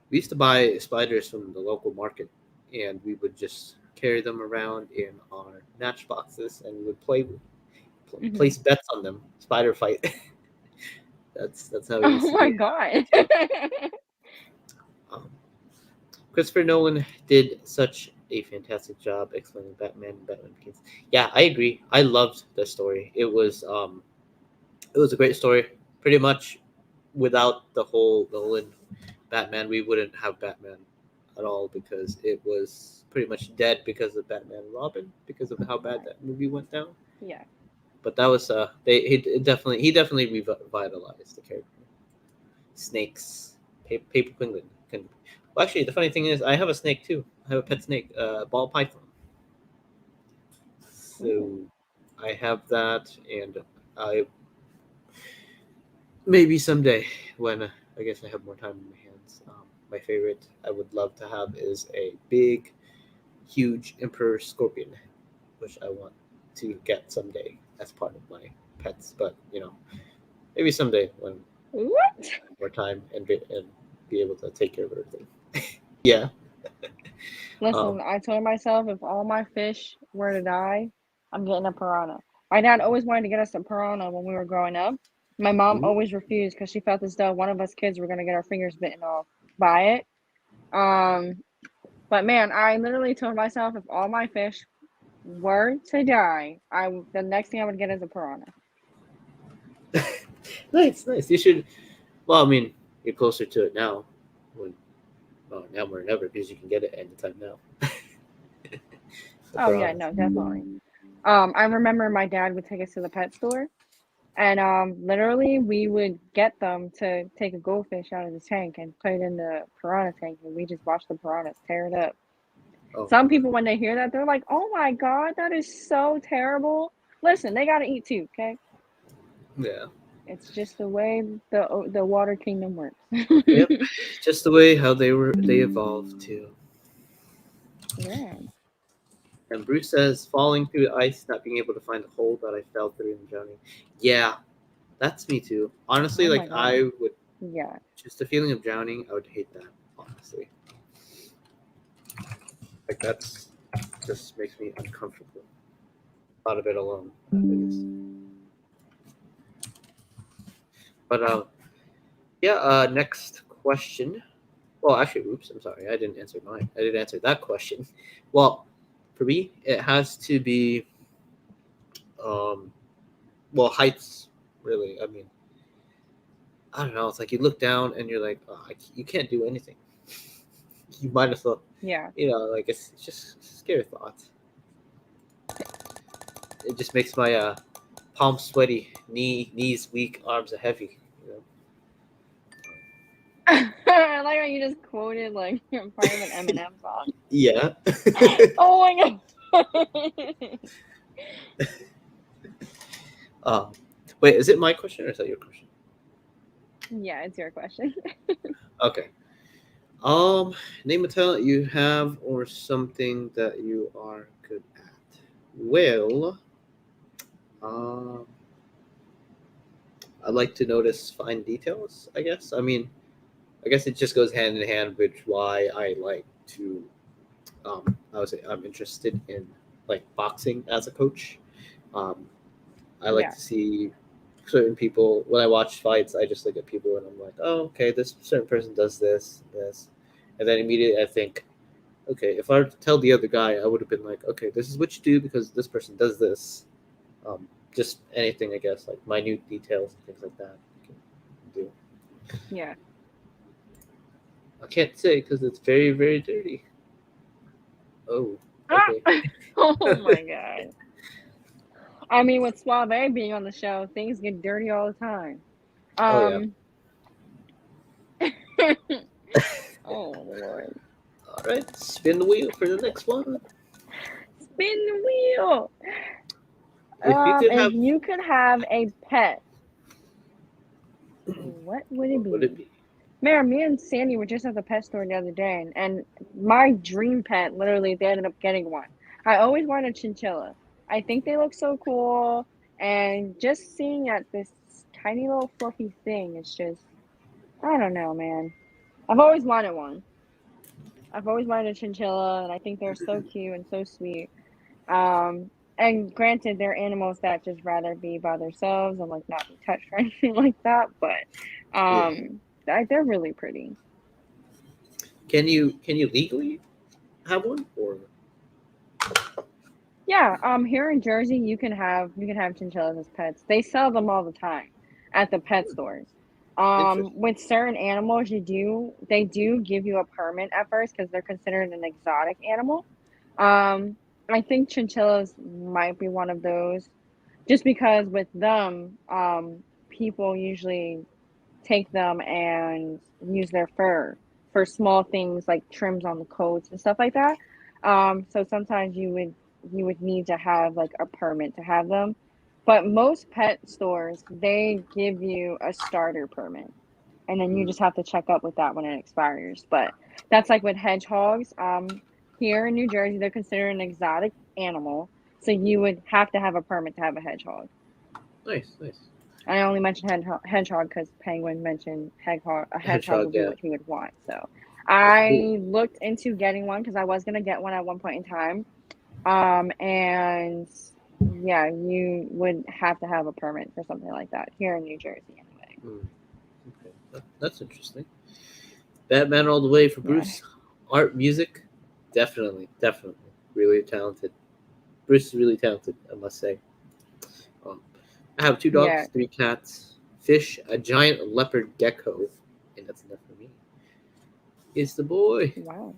We used to buy spiders from the local market, and we would just carry them around in our match boxes, and we would Hmm. place bets on them. Spider fight. That's how we used Oh to my do it God. as a kid. Um, Christopher Nolan did such a fantastic job explaining Batman and Batman Begins. Yeah, I agree. I loved the story. It was a great story. Pretty much, without the whole in Batman, we wouldn't have Batman at all because it was pretty much dead because of Batman and Robin because of how bad Right. that movie went down. Yeah. But that was he definitely revitalized the character. Snakes, paper penguin. Well, actually, the funny thing is, I have a snake too. I have a pet snake, ball python. Ooh. So I have that, and I maybe someday when I guess I have more time in my hands. My favorite I would love to have is a big, huge emperor scorpion, which I want to get someday as part of my pets. But maybe someday when What? I have more time and be able to take care of everything. Yeah. Listen, Um, I told myself if all my fish were to die, I'm getting a piranha. My dad always wanted to get us a piranha when we were growing up. My mom mhm. always refused because she felt as though one of us kids were gonna get our fingers bitten off by it. Um, but man, I literally told myself if all my fish were to die, the next thing I would get is a piranha. Nice. You should. Well, I mean, you're closer to it now. Now more than ever, because you can get it anytime now. Oh yeah, no, definitely. I remember my dad would take us to the pet store, and literally we would get them to take a goldfish out of the tank and put it in the piranha tank, and we just watch the piranhas tear it up. Oh, Some people, when they hear that, they're like, "Oh my god, that is so terrible." Listen, they gotta eat too, okay? yeah. It's just the way the water kingdom works. Yep. Just the way how they evolved too. Yeah. And Bruce says, falling through the ice, not being able to find the hole that I fell through and drowning. Yeah, that's me too. Honestly, Oh my like god. I would Yeah. just the feeling of drowning, I would hate that. Honestly, like that's just makes me uncomfortable. Thought of it alone. But yeah. Next question. Well, actually, oops. I'm sorry. I didn't answer mine. I didn't answer that question. Well, for me, it has to be. Well, heights. Really, I mean, I don't know. It's like you look down and you're like, oh, you can't do anything. You might as well, Yeah. like it's just scary thoughts. It just makes my palms sweaty, knees weak, arms are heavy. I like how you just quoted like part of an Eminem song. Yeah. Oh my god. Wait, is it my question or is that your question? Yeah, it's your question. Okay. Name a talent you have or something that you are good at. Well, I like to notice fine details. I guess. I mean, I guess it just goes hand in hand with why I like to. I would say I'm interested in like boxing as a coach. Um, I like Yeah. to see certain people when I watch fights. I just look at people and I'm like, oh, okay, this certain person does this, and then immediately I think, okay, if I were to tell the other guy, I would have been like, okay, this is what you do because this person does this. Just anything, I guess, like minute details and things like that. You can do. Yeah. I can't say because it's very, very dirty. Oh, Ah! okay. Oh my god. I mean, with Suave being on the show, things get dirty all the time. Oh yeah. Oh Lord. All right, spin the wheel for the next one. Spin the wheel. If you could If have, you could have a pet, what would it what would it be? be? Man, me and Sandy were just at the pet store the other day, and my dream pet, literally, they ended up getting one. I always wanted a chinchilla. I think they look so cool, and just seeing at this tiny little fluffy thing, it's just, I don't know, man. I've always wanted one. I've always wanted a chinchilla, and I think they're so cute and so sweet. And granted, they're animals that just rather be by themselves and like not be touched or anything like that, but Yeah. they're really pretty. Can you legally have one or? Yeah, here in Jersey, you can have chinchillas as pets. They sell them all the time at the pet stores. Interesting. With certain animals, they do give you a permit at first because they're considered an exotic animal. Um, I think chinchillas might be one of those, just because with them, people usually take them and use their fur for small things like trims on the coats and stuff like that. So sometimes you would need to have like a permit to have them. But most pet stores, they give you a starter permit. And then you Mm. just have to check up with that when it expires. But that's like with hedgehogs. Here in New Jersey, they're considered an exotic animal. So you would have to have a permit to have a hedgehog. Nice. I only mentioned hedgehog because Penguin mentioned a hedgehog Hedgehog, would be yeah. what he would want. So Ooh, I looked into getting one because I was gonna get one at one point in time. And yeah, you would have to have a permit for something like that here in New Jersey anyway. okay. That's interesting. Batman all the way for Yeah. Bruce. Art, music, definitely, really talented. Bruce is really talented, I must say. Um, I have 2 Yeah. dogs, 3 cats, fish, a giant leopard gecko, and that's enough for me. It's the boy. Wow.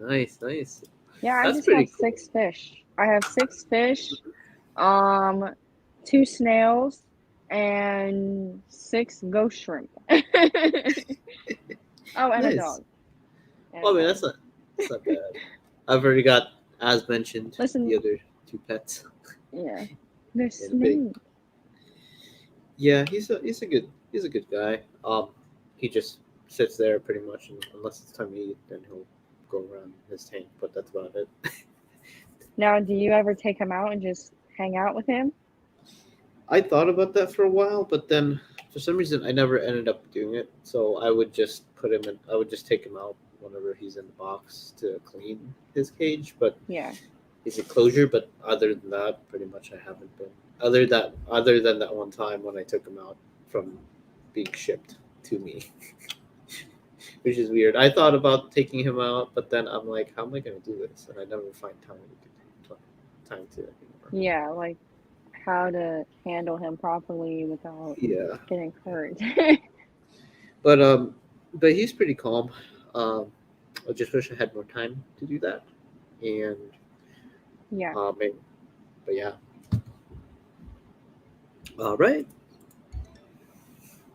Nice, nice. Yeah, I That's just have pretty cool. 6 fish. I have 6 fish, um, 2 snails, and 6 ghost shrimp. Oh, and a Nice. dog. And a Well, I mean, dog. that's not bad. I've already got, as mentioned, the Listen, other 2 pets yeah, they're and a pig. snakes. Yeah, he's a good guy. He just sits there pretty much, and unless it's time to eat, then he'll go around his tank. But that's about it. Now, do you ever take him out and just hang out with him? I thought about that for a while, but then for some reason I never ended up doing it. So I would just put him in. I would just take him out whenever he's in the box to clean his cage. But Yeah. his enclosure. But other than that, pretty much I haven't been. Other than that one time when I took him out from being shipped to me, which is weird. I thought about taking him out, but then I'm like, how am I going to do this? And I never find time to anymore. Yeah, like how to handle him properly without Yeah, getting hurt. but but he's pretty calm. Um, I just wish I had more time to do that. And Yeah. maybe, but yeah. All right,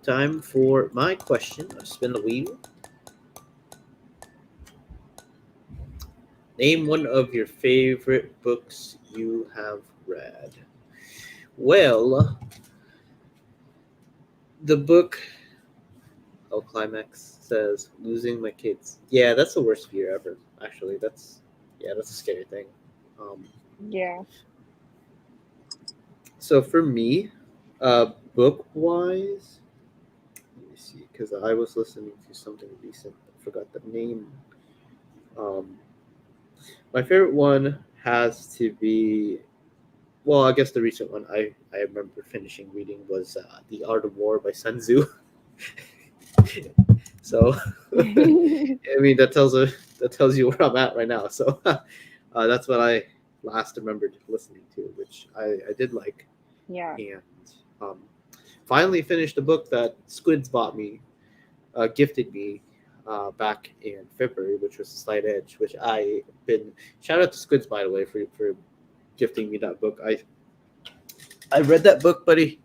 time for my question. I'll spin the wheel. Name one of your favorite books you have read. Well, the book Climax says losing my kids. Yeah, that's the worst fear ever. Actually, that's a scary thing. Um, Yeah. so for me, book wise, let me see, because I was listening to something recent. I forgot the name. Um, my favorite one has to be, well, I guess the recent one I remember finishing reading was The Art of War by Sun Tzu. So, I mean, that tells you where I'm at right now. So, that's what I last remembered listening to, which I did like, Yeah. and um, finally finished a book that Squids gifted me back in February, which was Slight Edge, which I been shout out to Squids, by the way, for gifting me that book. I read that book, buddy,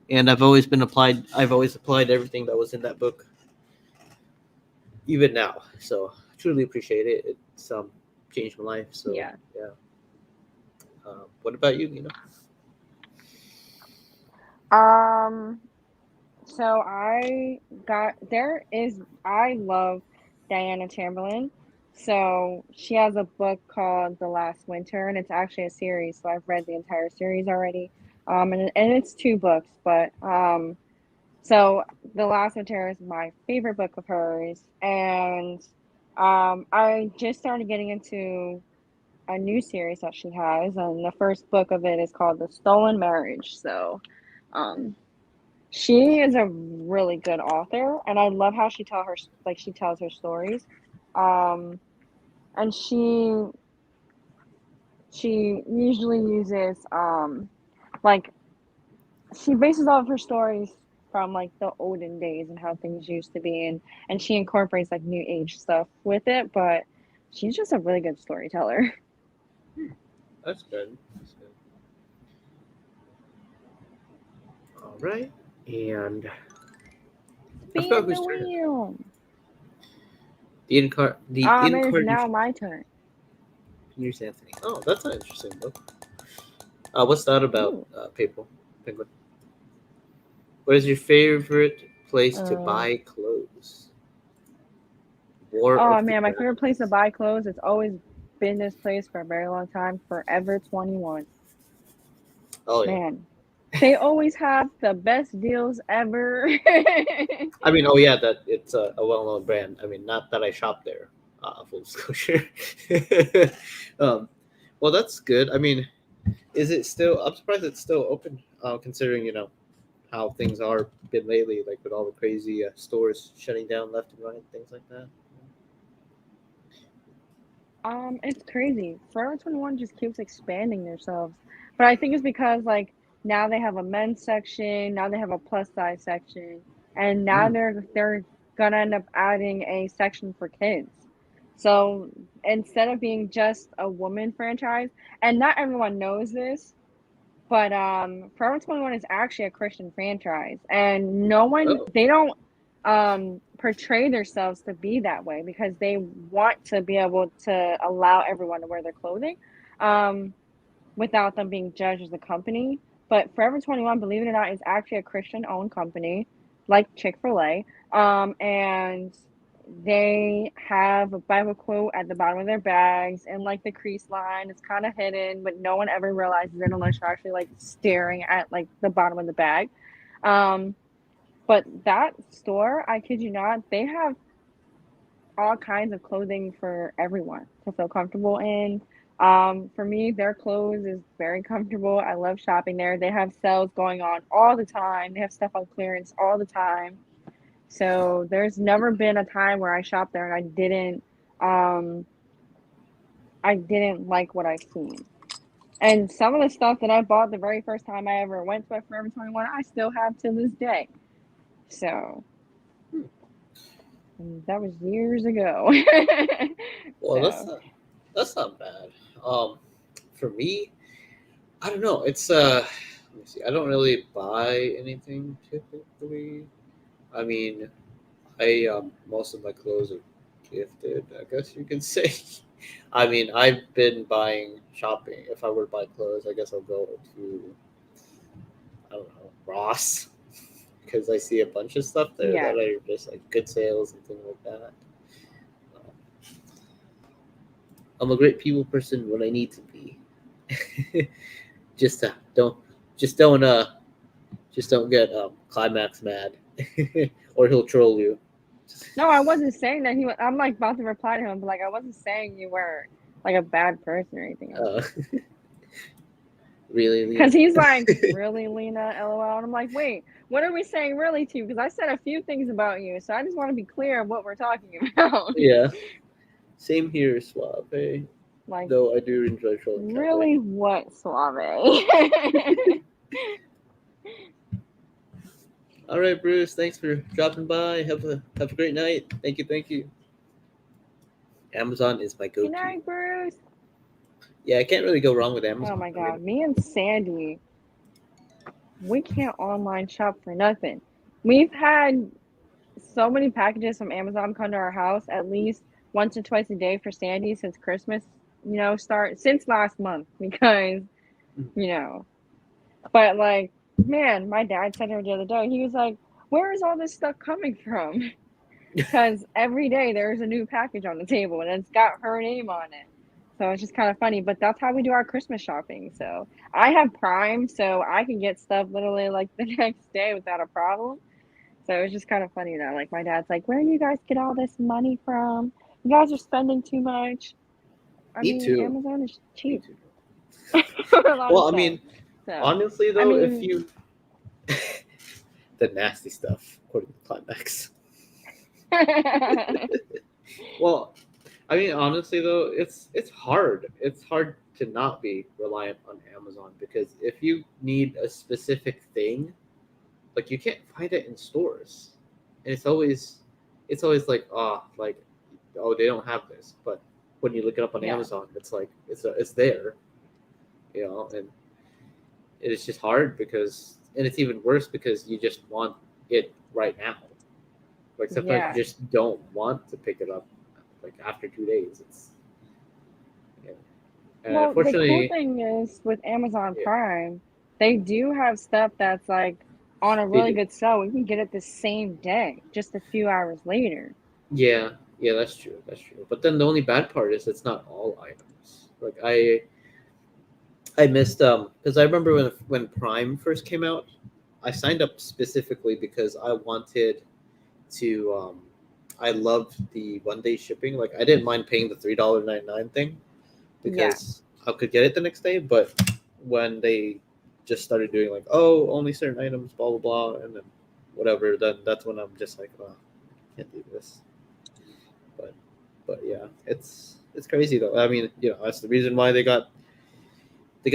and I've always applied everything that was in that book, even now. So truly appreciate it. It's changed my life. So Yeah. yeah. What about you? You know. So I love Diana Chamberlain. So she has a book called The Last Winter, and it's actually a series. So I've read the entire series already. And it's 2 books, but so The Last Winter is my favorite book of hers, and I just started getting into a new series that she has, and the first book of it is called The Stolen Marriage. So, um, she is a really good author, and I love how she tells her stories. Um, and she usually uses like she bases all of her stories from like the olden days and how things used to be, and she incorporates like new age stuff with it, but she's just a really good storyteller. That's good. That's good. All right, and I forgot Spin whose the turn. wheel. The It is now incarnation. my turn. Here's Anthony. Oh, that's an interesting book. What's that about? Ooh. Penguin. What is your favorite place to Uh, buy clothes? War oh of the man, my favorite place to Brands. buy clothes. It's always been this place for a very long time. Forever 21. Oh yeah. Man, they always have the best deals ever. I mean, oh yeah, that it's a well-known brand. I mean, not that I shop there. Full disclosure. um, well, that's good. I mean, is it still? I'm surprised it's still open, considering how things are been lately, like with all the crazy stores shutting down left and right, things like that. It's crazy. Forever 21 just keeps expanding themselves. But I think it's because like now they have a men's section, now they have a plus size section, and now Mm. they're gonna end up adding a section for kids. So instead of being just a woman franchise, and not everyone knows this, but Forever 21 is actually a Christian franchise, and no one Oh, they don't portray themselves to be that way because they want to be able to allow everyone to wear their clothing um without them being judged as a company. But Forever 21, believe it or not, is actually a Christian owned company like Chick-fil-A. And they have a Bible quote at the bottom of their bags and like the crease line. It's kind of hidden, but no one ever realizes it unless you're actually like staring at like the bottom of the bag. Um, but that store, I kid you not, they have all kinds of clothing for everyone to feel comfortable in. For me, their clothes is very comfortable. I love shopping there. They have sales going on all the time. They have stuff on clearance all the time. So there's never been a time where I shopped there and um I didn't like what I've seen. And some of the stuff that I bought the very first time I ever went to a Forever 21, I still have to this day. So and that was years ago. well, So that's not bad. For me, I don't know. It's let me see. I don't really buy anything typically. I mean, I most of my clothes are gifted, I guess you can say. I mean, I've been buying shopping. If I were to buy clothes, I guess I'll go to I don't know Ross because I see a bunch of stuff there yeah. that are just like good sales and things like that. Um, I'm a great people person when I need to be. just don't just don't just don't get climax mad or he'll troll you. No, I wasn't saying that he was. I'm like about to reply to him, but like I wasn't saying you were like a bad person or anything. Uh, really, Because Lena? he's like, really, Lena, LOL. And I'm like, wait, what are we saying really to you? Because I said a few things about you. So I just want to be clear of what we're talking about. Yeah, same here, Suave. Like, Though I do enjoy trolling Kelly. really, what, Suave? All right, Bruce. Thanks for dropping by. Have a great night. Thank you, thank you. Amazon is my Good go-to. night, Bruce. Yeah, I can't really go wrong with Oh Amazon. my I mean, God. Me and Sandy, we can't online shop for nothing. We've had so many packages from Amazon come to our house at least once or twice a day for Sandy since Christmas, start since last month because, you know, but like, man, my dad said to her the other day, he was like, where is all this stuff coming from? Because every day there's a new package on the table and it's got her name on it. So it's just kind of funny, but that's how we do our Christmas shopping. So I have Prime, so I can get stuff literally like the next day without a problem. So it was just kind of funny that like my dad's like, where do you guys get all this money from? You guys are spending too much. I me mean, too. Amazon is Me cheap too. for a lot of Well, I stuff. mean, So honestly I though, if mean, you the nasty stuff, according to Climax. Well, I mean, honestly though, it's hard. It's hard to not be reliant on Amazon because if you need a specific thing, like you can't find it in stores, and it's always like oh they don't have this, but when you look it up on yeah, Amazon, it's like it's there, and it's just hard because and it's even worse because you just want it right now. Like sometimes you yeah. just don't want to pick it up like after 2 days. It's yeah. And Well, the cool unfortunately, thing is with Amazon yeah, Prime, they do have stuff that's like on a they really do. good sale. We can get it the same day, just a few hours later. Yeah, yeah, that's true. That's true. But then the only bad part is it's not all items. Like I missed because I remember when Prime first came out, I signed up specifically because I wanted to I loved the 1 day shipping. Like I didn't mind paying the $3.99 thing Yeah, because I could get it the next day. But when they just started doing like, oh, only certain items, blah blah blah, and then whatever, then that's when I'm just like, oh, I can't do this. But but yeah, it's crazy though. I mean, that's the reason why they got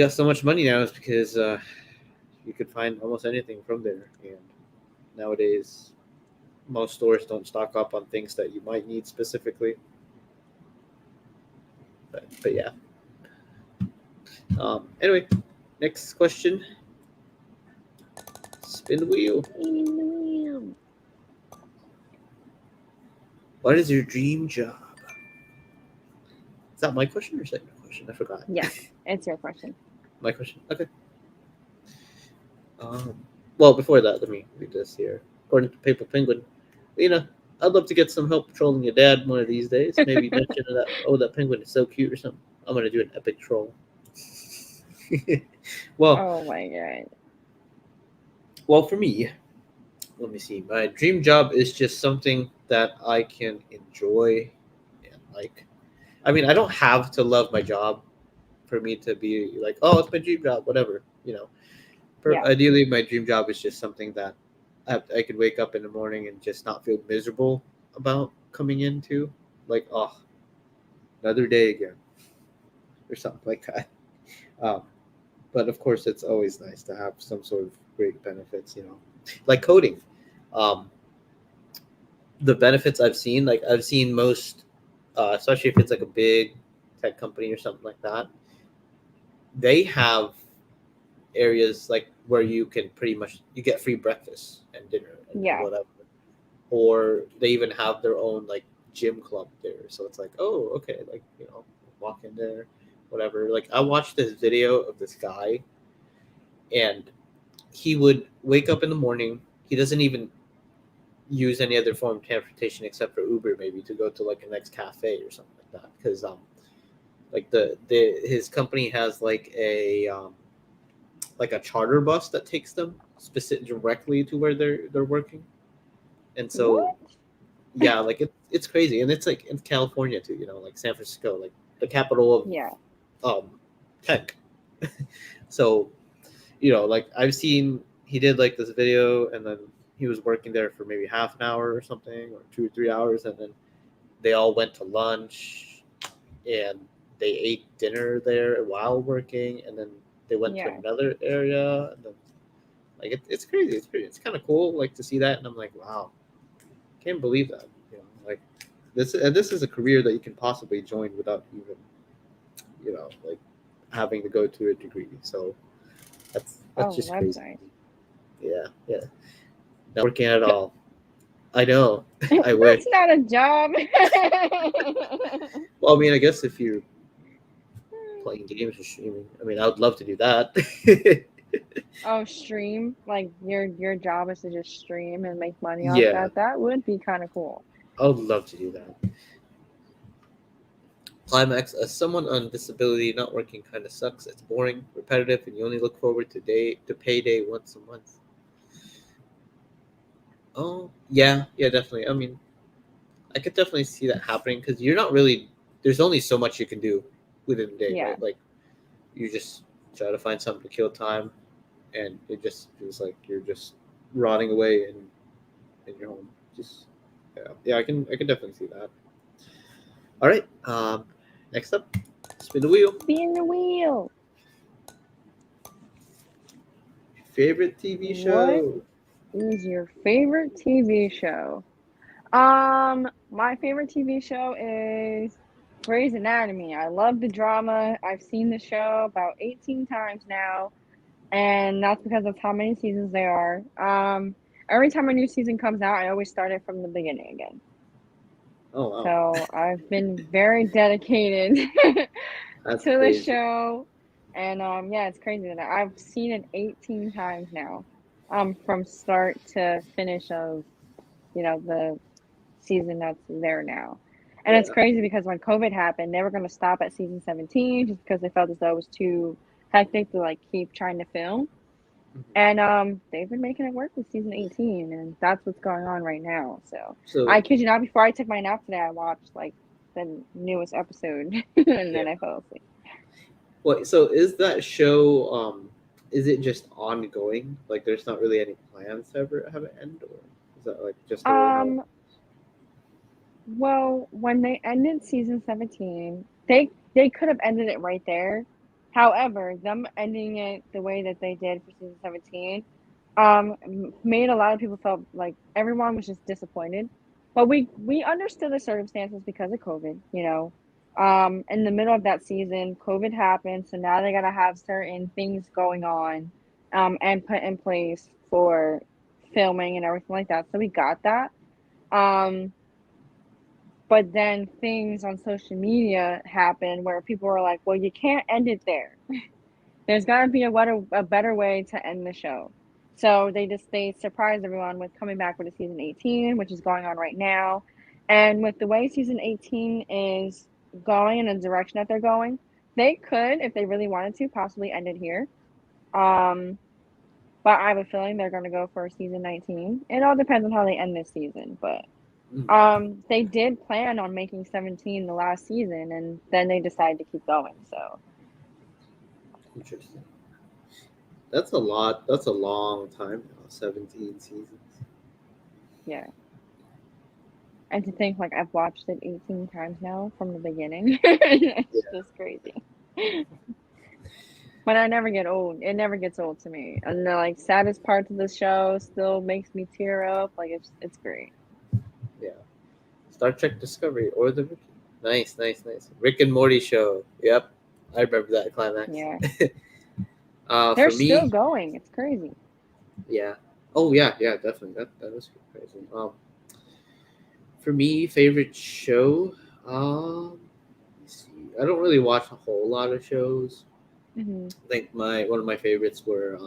so much money now, is because you could find almost anything from there. And nowadays, most stores don't stock up on things that you might need specifically. But yeah. Anyway, next question. Spin the wheel. What is your dream job? Is that my question or second question? I forgot. Yes, it's your question. My question. Okay. Well, before that, let me read this here. According to Paper Penguin, I'd love to get some help trolling your dad one of these days. Maybe mention that, that penguin is so cute or something. I'm gonna do an epic troll. Well, Oh my god. well, for me, let me see. My dream job is just something that I can enjoy and like. I mean, I don't have to love my job for me to be like, oh, it's my dream job, whatever. Yeah. Ideally, my dream job is just something that I could wake up in the morning and just not feel miserable about coming into, like, oh, another day again, or something like that. Um, but of course, it's always nice to have some sort of great benefits, like coding. Um, the benefits I've seen most, especially if it's like a big tech company or something like that, they have areas like where you can pretty much you get free breakfast and dinner and Yeah. whatever, or they even have their own like gym club there. So it's like, oh, okay, like walk in there, whatever. Like I watched this video of this guy, and he would wake up in the morning. He doesn't even use any other form of transportation except for Uber, maybe to go to like a next cafe or something like that, because like the his company has like a charter bus that takes them specific directly to where they're working. And so What? yeah, like it's crazy. And it's like in California too, like San Francisco, like the capital Yeah. of tech. So like I've seen he did like this video, and then he was working there for maybe half an hour or something, or 2 or 3 hours, and then they all went to lunch, and they ate dinner there while working, and then they went to Yeah. another area, and then like it's crazy. It's kind of cool, like, to see that, and I'm like, wow, can't believe that. Like this is a career that you can possibly join without even like having to go to a degree. So that's just That's crazy. nice. Yeah. Not working at all. I know. I wish. That's not a job. Well, I mean, I guess if you're playing games or streaming, I mean, I would love to do that. Oh, stream. Like your job is to just stream and make money off Yeah. that. That would be kind of cool. I would love to do that. Climax, as someone on disability, not working kind of sucks. It's boring, repetitive, and you only look forward to payday once a month. Oh, yeah, definitely. I mean, I could definitely see that happening, because you're not really. There's only so much you can do within a day, Yeah. right? Like, you just try to find something to kill time, and it just feels like you're just rotting away in your home. Just yeah. I can definitely see that. All right. Next up, spin the wheel. Spin the wheel. Favorite TV show? What is your favorite TV show? My favorite TV show is Grey's Anatomy. I love the drama. I've seen the show about 18 times now, and that's because of how many seasons there are. Every time a new season comes out, I always start it from the beginning again. Oh wow. So I've been very dedicated That's to the crazy. show, and yeah, it's crazy that I've seen it 18 times now, from start to finish of the season that's there now. And it's Yeah. crazy because when COVID happened, they were going to stop at season 17 just because they felt as though it was too hectic to like keep trying to film. Mhm. And they've been making it work with season 18, and that's what's going on right now. So So I kid you not, before I took my nap today, I watched like the newest episode, and then yeah. I fell asleep. What? So is that show? Is it just ongoing? Like, there's not really any plans to ever have it end, or is that like just a one-off? Um, Well, when they ended season 17, they could have ended it right there. However, them ending it the way that they did for season 17 made a lot of people felt like everyone was just disappointed. But we understood the circumstances because of COVID, you know. In the middle of that season, COVID happened, so now they got to have certain things going on and put in place for filming and everything like that. So we got that. Um but then things on social media happened where people were like, well, you can't end it there. There's got to be a better way to end the show. So they surprised everyone with coming back with a season 18, which is going on right now. And with the way season 18 is going in the direction that they're going, they could, if they really wanted to, possibly end it here. Um, but I have a feeling they're going to go for season 19. It all depends on how they end this season, but Mm, they did plan on making 17 the last season, and then they decided to keep going. So interesting. That's a lot. That's a long time now. 17 seasons. yeah, and to think like I've watched it 18 times now from the beginning, it's Yeah. just crazy. But I never get old. It never gets old to me. And the like saddest parts of the show still makes me tear up. Like it's great. Yeah. Star Trek Discovery or the Rick. Nice, nice, nice. Rick and Morty show. Yep. I remember that climax. Yeah, they're For still me, going. It's crazy. yeah. Oh yeah, yeah, definitely. That was crazy. For me, favorite show. Let's see. I don't really watch a whole lot of shows. Hmm. I think my one of my favorites were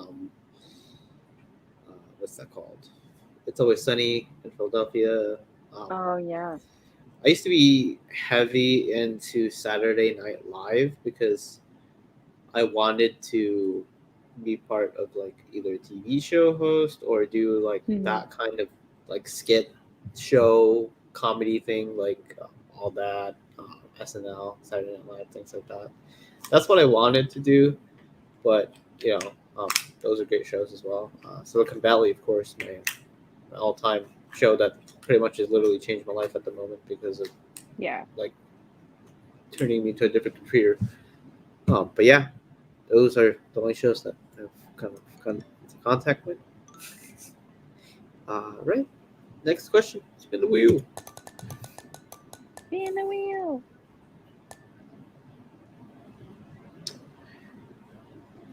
what's that called? It's Always Sunny in Philadelphia. Um, Oh yeah. I used to be heavy into Saturday Night Live because I wanted to be part of like either a TV show host or do like Hmm. that kind of like skit show comedy thing, like all that SNL, Saturday Night Live, things like that. That's what I wanted to do, but you know, those are great shows as well. Silicon Valley, of course, my all-time show that pretty much has literally changed my life at the moment because of Yeah. like turning me to a different career. But yeah, those are the only shows that I've kind of come into contact with. Right. Next question. Spin the wheel. Spin the wheel.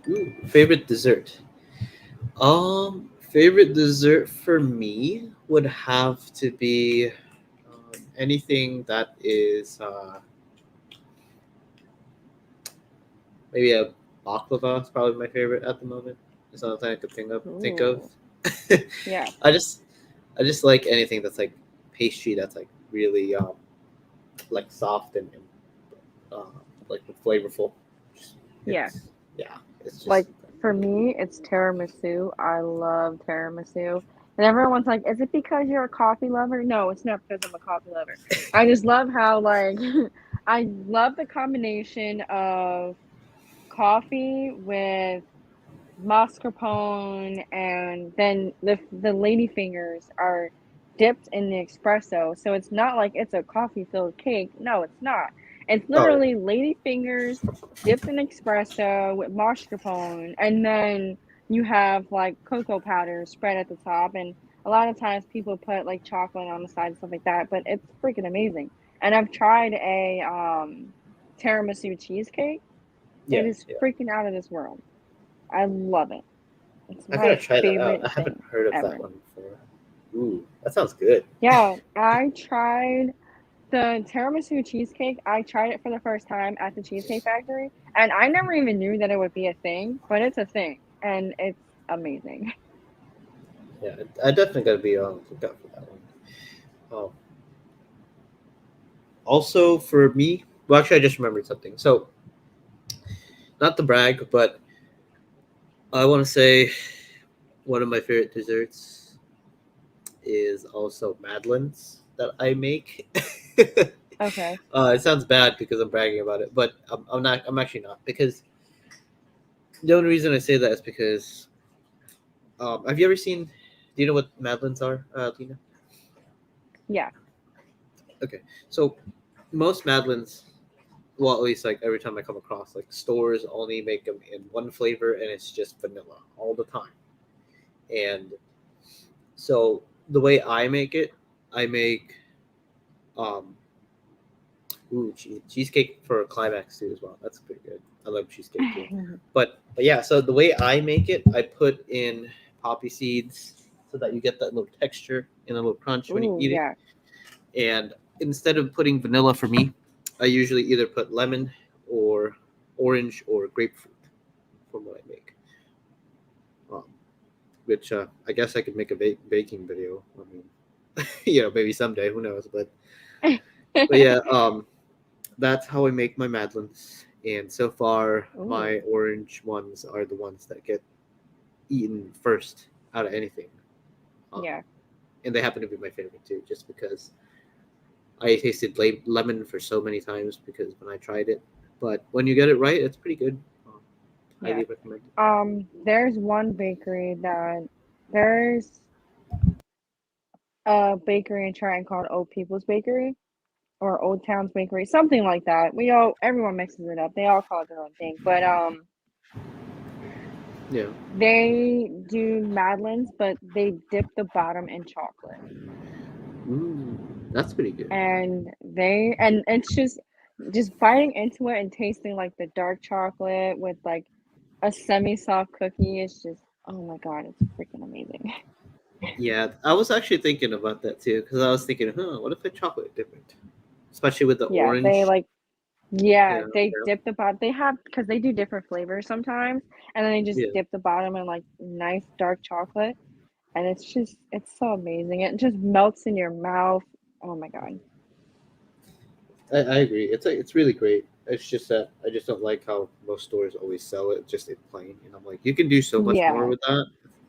Ooh, favorite dessert. Favorite dessert for me would have to be anything that is maybe a baklava is probably my favorite at the moment. It's not something I could think of. Ooh. Yeah. I just I just like anything that's like pastry that's like really like soft and uh, like flavorful. Yeah. It's yeah, it's Like just for me, it's tiramisu. I love tiramisu. And everyone's like, is it because you're a coffee lover? No, it's not because I'm a coffee lover. I just love how like I love the combination of coffee with mascarpone, and then the lady fingers are dipped in the espresso. So it's not like it's a coffee filled cake. No, it's not. It's oh yeah. literally lady fingers dipped in espresso with mascarpone, and then you have like cocoa powder spread at the top. And a lot of times people put like chocolate on the side and stuff like that, but it's freaking amazing. And I've tried a tiramisu cheesecake. It Yeah, is yeah. freaking out of this world. I love it. It's I gotta my try that out. favorite I haven't thing heard of that ever. one before. Ooh, that sounds good. Yeah, I tried the tiramisu cheesecake. I tried it for the first time at the Cheesecake Factory, and I never even knew that it would be a thing, but it's a thing, and it's amazing. Yeah, I definitely gotta be on the lookout for that one. Um, Also for me, well, actually, I just remembered something. So, not to brag, but I want to say one of my favorite desserts is also madeleines that I make. Okay. It sounds bad because I'm bragging about it, but I'm not. I'm actually not because the only reason I say that is because have you ever seen? Do you know what madeleines are, Lena? Yeah. Okay, so most Madlens, well, at least like every time I come across, like stores only make them in one flavor, and it's just vanilla all the time. And so the way I make it, I make um cheesecake for a climax too as well. That's pretty good. I love cheesecake too. But yeah, so the way I make it, I put in poppy seeds so that you get that little texture and a little crunch when you Ooh, eat it. yeah. And instead of putting vanilla for me, I usually either put lemon or orange or grapefruit from what I make. Um, which I guess I could make a baking video. I mean, maybe someday, who knows? But yeah, that's how I make my madlins. And so far, my Ooh, orange ones are the ones that get eaten first out of anything. Um, yeah. and they happen to be my favorite too, just because I tasted lemon for so many times because when I tried it. But when you get it right, it's pretty good. Yeah. Highly recommend it. There's one bakery that there's a bakery in Trenton called Old People's Bakery or Old Town's Bakery, something like that. Everyone mixes it up. They all call it their own thing. But Yeah. they do madeleines, but they dip the bottom in chocolate. That's pretty good. And it's just biting into it and tasting like the dark chocolate with like a semi-soft cookie is just, oh my God, it's freaking amazing. Yeah, I was actually thinking about that too because I was thinking, what if the chocolate different, especially with the Yeah, they orange. like yeah, they Yeah, dip the bottom. They have because they do different flavors sometimes, and then they just yeah. dip the bottom in like nice dark chocolate, and it's so amazing. It just melts in your mouth. Oh my God. I agree. It's really great. It's just that I just don't like how most stores always sell it just in plain, and I'm like, you can do so much more Yeah, with that.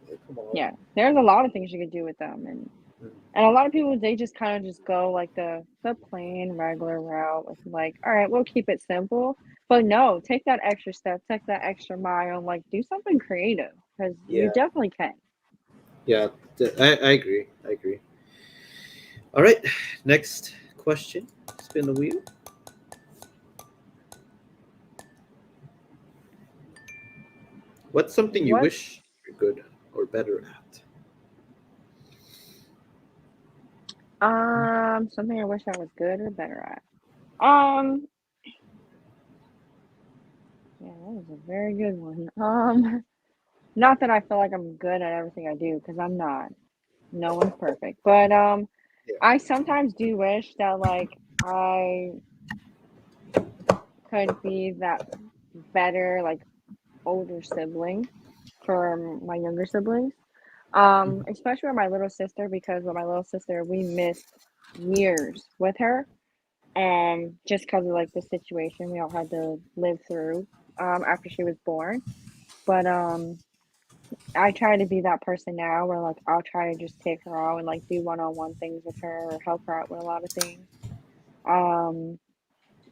Like, come on. yeah. There's a lot of things you could do with them, and a lot of people they just kind of just go like the plain regular route with like, all right, we'll keep it simple. But no, take that extra step, take that extra mile, and like do something creative because you Yeah, definitely can. yeah. I agree. I agree. All right. Next question. Spin the wheel. What's something you What's wish you're good or better at? something I wish I was good or better at? Um, yeah, that was a very good one. Not that I feel like I'm good at everything I do because I'm not. No one's perfect, but Yeah. I sometimes do wish that like I could be that better like older sibling for my younger siblings. Mhm. Especially with my little sister because with my little sister we missed years with her. Just because of like the situation we all had to live through after she was born. But I try to be that person now where like I'll try to just take her out and like do one-on-one things with her or help her out with a lot of things. Um,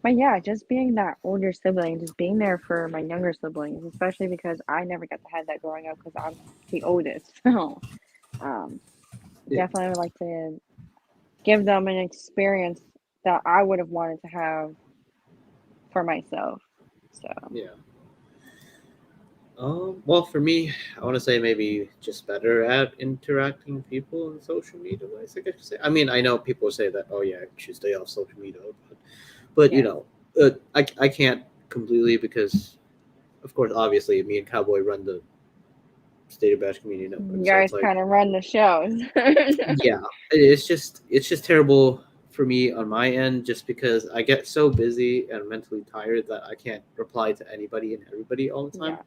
but yeah, just being that older sibling, just being there for my younger siblings, especially because I never got to have that growing up because I'm the oldest. So um, Yeah. definitely would like to give them an experience that I would have wanted to have for myself. So Yeah. Well, for me, I want to say maybe just better at interacting with people on social media. I guess you say. I mean, I know people say that, oh yeah, you should stay off social media, but yeah, I can't completely because, of course, obviously, me and Cowboy run the State of Bash Community Network, you so guys it's like, kind of run the shows. yeah, it's just terrible for me on my end, just because I get so busy and mentally tired that I can't reply to anybody and everybody all the time. Yeah,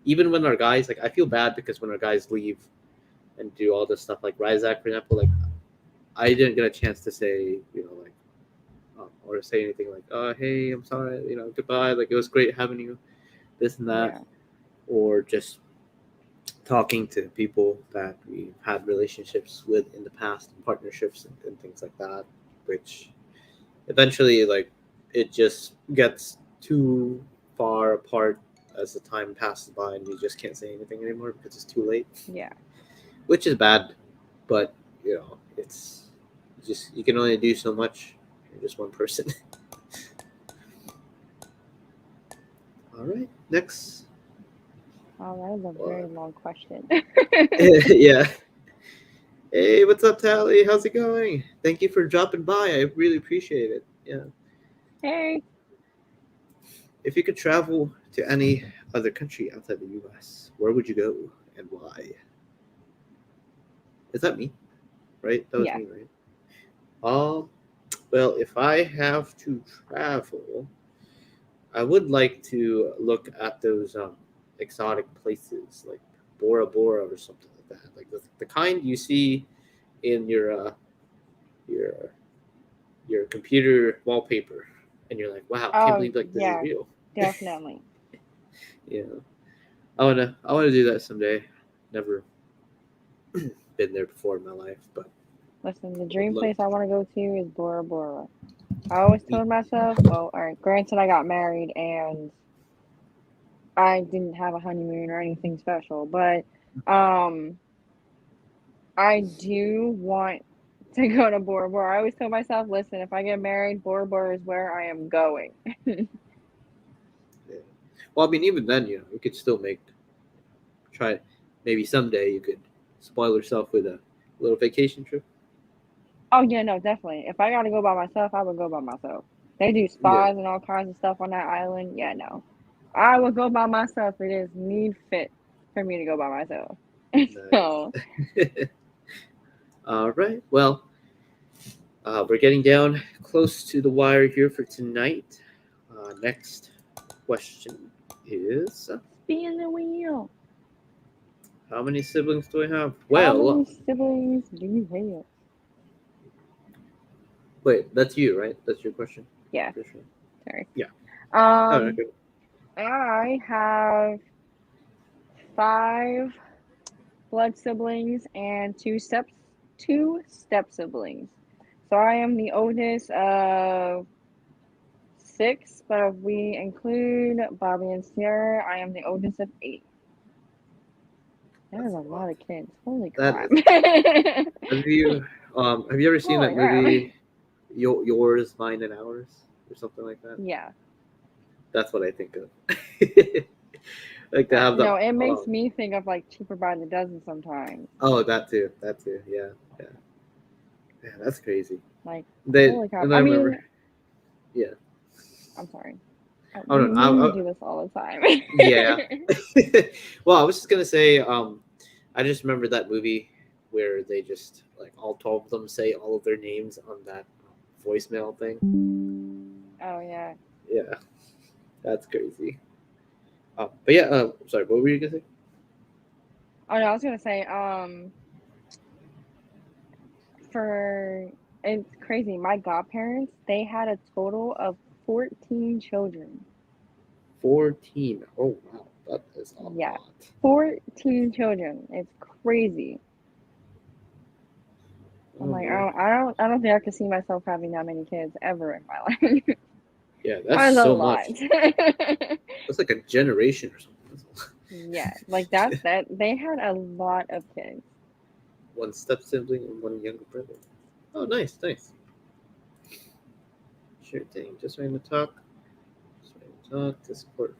Even when our guys, like, I feel bad because when our guys leave and do all this stuff, like Ryzak, for example, like I didn't get a chance to say, like, or say anything like, hey, I'm sorry, goodbye, like it was great having you, this and that, yeah, or just talking to people that we've had relationships with in the past and partnerships and things like that, which eventually, like, it just gets too far apart as the time passes by and you just can't say anything anymore because it's too late, yeah, which is bad. But it's just, you can only do so much You're just one person. All right, next. Oh, that is a very long question. Yeah. Hey, what's up, Tally? How's it going? Thank you for dropping by. I really appreciate it. Yeah. Hey. If you could travel to any other country outside the U.S., where would you go and why? Is that me? Right? That was Yeah. me, right? Well, if I have to travel, I would like to look at those exotic places like Bora Bora or something like that, like the kind you see in your your computer wallpaper, and you're like, wow, can't Oh, believe like this is yeah, real. definitely. Yeah, I wanna do that someday. Never been there before in my life, but Listen, the would dream love place I to. want to go to is Bora Bora. I always told myself, well, all right, granted, I got married and I didn't have a honeymoon or anything special, but um, I do want to go to Bora Bora. I always tell myself, listen, if I get married, Bora Bora is where I am going. Yeah. Well, I mean, even then, you could still try. Maybe someday you could spoil yourself with a little vacation trip. Oh yeah, no, definitely. If I gotta go by myself, I would go by myself. They do Yeah. spas and all kinds of stuff on that island. Yeah, no. I would go by myself. It is need fit for me to go by myself. So Nice. All right. Well, we're getting down close to the wire here for tonight. Next question is, spin the wheel. how many siblings do I have? How many Well, siblings do you have? wait, that's you, right? That's your question. Yeah, For sure. sorry. Yeah. Oh, Um, okay. I have 5 blood siblings and two step siblings. So I am the oldest of 6, but if we include Bobby and Sierra, I am the oldest of 8. That is That's a a lot. lot of kids. Holy That crap. is. Have you ever seen Holy that crap. movie, Yours, Mine, and Ours, or something like that? Yeah. That's what I think of. Like to have the No, it makes me think of like Cheaper by the Dozen sometimes. oh, that too, yeah, yeah, yeah. That's crazy. Like, Then holy crap. and I I mean, remember, yeah. I'm sorry. Oh no, Me and you do this all the time. yeah. Well, I was just gonna say, I just remember that movie where they just like all 12 of them say all of their names on that voicemail thing. Oh, yeah. Yeah, that's crazy. But yeah, sorry, what were you gonna say? Oh, no, I was gonna say, it's crazy. My godparents, they had a total of 14 children. 14. Oh wow, that is a Yeah, lot. 14 children. It's crazy. I'm Oh like, man, I don't think I could see myself having that many kids ever in my life. yeah, that's That's a so lot. much. That's like a generation or something. Yeah, like that they had a lot of kids. One step sibling and one younger brother. Oh, nice, nice. Sure thing. Just trying to talk. Just trying to talk to support.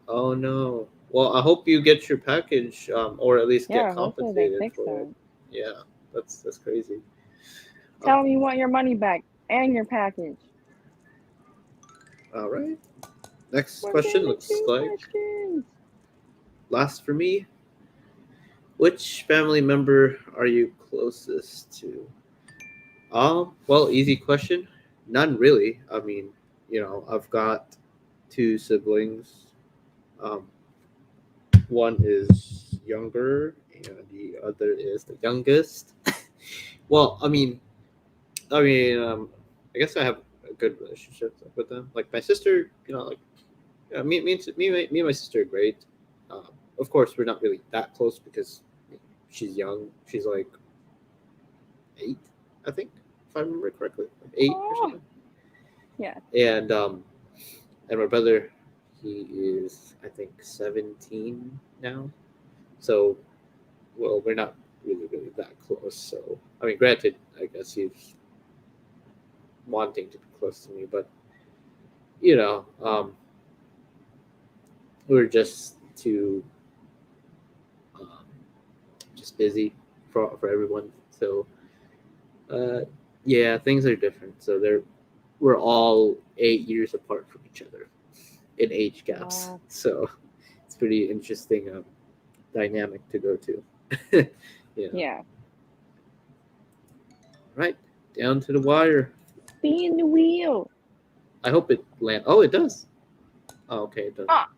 Oh no. Well, I hope you get your package, or at least get Yeah, hopefully they compensated fix for it. that. Yeah, that's crazy. Tell Um, them you want your money back and your package. all right. Next We're question down to looks 2 like questions. last for me. Which family member are you closest to? Well, easy question. None really. I mean, I've got two siblings. Um, one is younger, and the other is the youngest. Well, I guess I have a good relationship with them. Like my sister, like me and my sister are great. Of course, we're not really that close because she's young. She's like 8, I think, if I remember correctly, like 8 or Oh, something. yeah. And my brother, he is I think 17 now. So, well, we're not really that close. So I mean, granted, I guess he's wanting to be close to me, but you know, we're just too um, just busy for everyone. So uh, yeah, things are different. So we're all 8 years apart from each other in age gaps. Wow. So it's pretty interesting dynamic to go to. Yeah. Yeah. Right. Down to the wire. Spin the wheel. I hope it land. Oh, it does. Oh, okay, it does. Ah.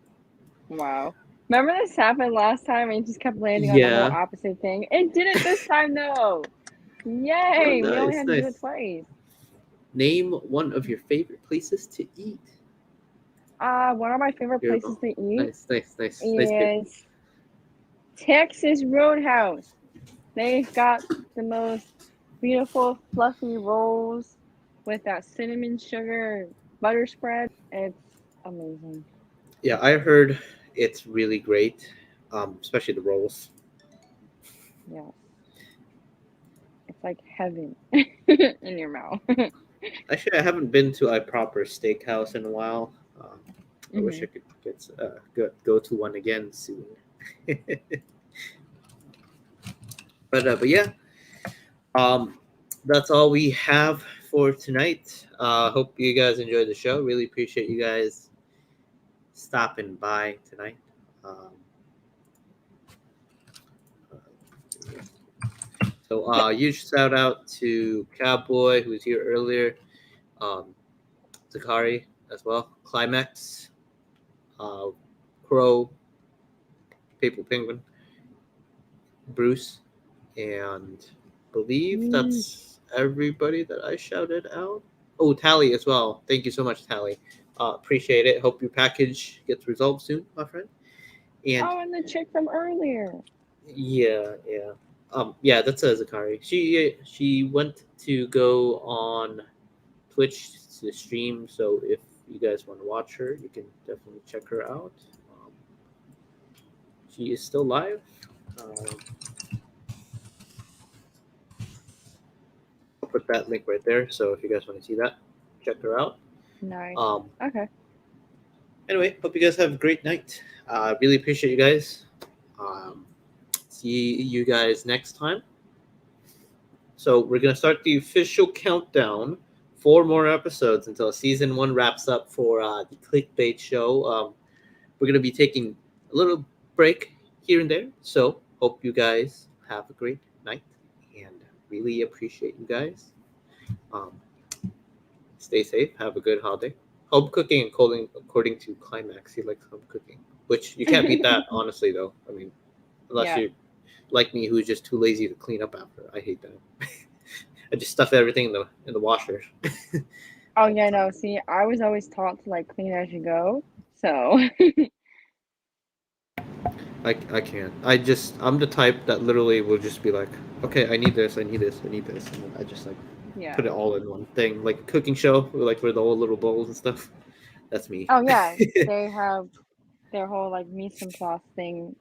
Wow. Remember this happened last time and it just kept landing on the whole Yeah. opposite thing? It did it this time though. Oh, Yay! We only nice, had to do nice. it twice. Name one of your favorite places to eat. One of my favorite Here we places go. to eat Nice pick. is Texas Roadhouse. They've got the most beautiful fluffy rolls with that cinnamon sugar butter spread. It's amazing. Yeah, I heard it's really great, especially the rolls. Yeah. It's like heaven in your mouth. Actually, I haven't been to a proper steakhouse in a while. I wish I Mhm. could get go to one again soon. But yeah, um, that's all we have for tonight. Hope you guys enjoyed the show. Really appreciate you guys stopping by tonight. Um, so huge shout out to Cowboy who was here earlier, um, Zakari as well, Climax, uh, Crow, Paper Penguin, Bruce, and believe Yeesh. that's everybody that I shouted out. Oh, Tally as well. Thank you so much, Tally. Appreciate it. Hope your package gets resolved soon, my friend. And Oh, and the chick from earlier. yeah. Yeah, that's Zakari. She went to go on Twitch to stream, so if you guys want to watch her, you can definitely check her out. Um, she is still live. Um, I'll put that link right there. So if you guys want to see that, check her out. Nice. Um, Okay. anyway, hope you guys have a great night. Really appreciate you guys. Um, see you guys next time. So we're gonna start the official countdown. 4 more episodes until season 1 wraps up for the clickbait show. We're gonna be taking a little break here and there. So hope you guys have a great night and really appreciate you guys. Um, Stay safe. Have a good holiday. Home cooking and according to Climax, he likes home cooking, which you can't beat that, honestly. Though I mean, unless Yeah. you're like me, who's just too lazy to clean up after. I hate that. I just stuff everything in the washer. Oh yeah, no. See, I was always taught to like clean as you go. So I can't. I'm the type that literally will just be like, okay, I need this, and then I just like yeah. put it all in one thing, like a cooking show, like with all the little bowls and stuff. That's me. Oh yeah, they have their whole like mise en place thing.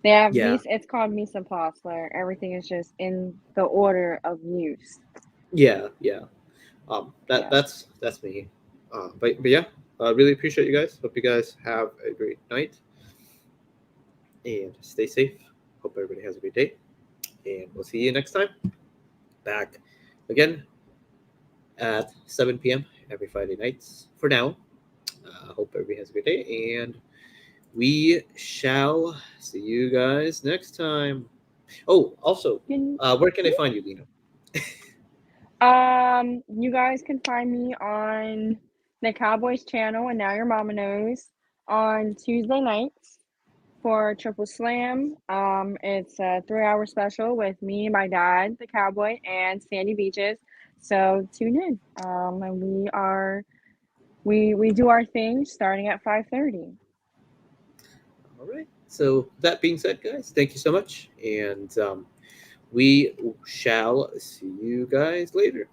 They have Yeah, mise. It's called mise en place, where everything is just in the order of use. yeah. Yeah. That's me. But yeah, really appreciate you guys. Hope you guys have a great night and stay safe. Hope everybody has a great day, and we'll see you next time. Back again at 7 p.m. every Friday nights. For now, hope everybody has a good day, and we shall see you guys next time. Oh, also, Can, where can I find you, Lena? you guys can find me on the Cowboys channel, and now your mama knows, on Tuesday nights for Triple Slam. It's a 3-hour special with me, my dad, the Cowboy, and Sandy Beaches. So tune in. And we do our thing starting at 5:30. All right. So that being said, guys, thank you so much, and we shall see you guys later.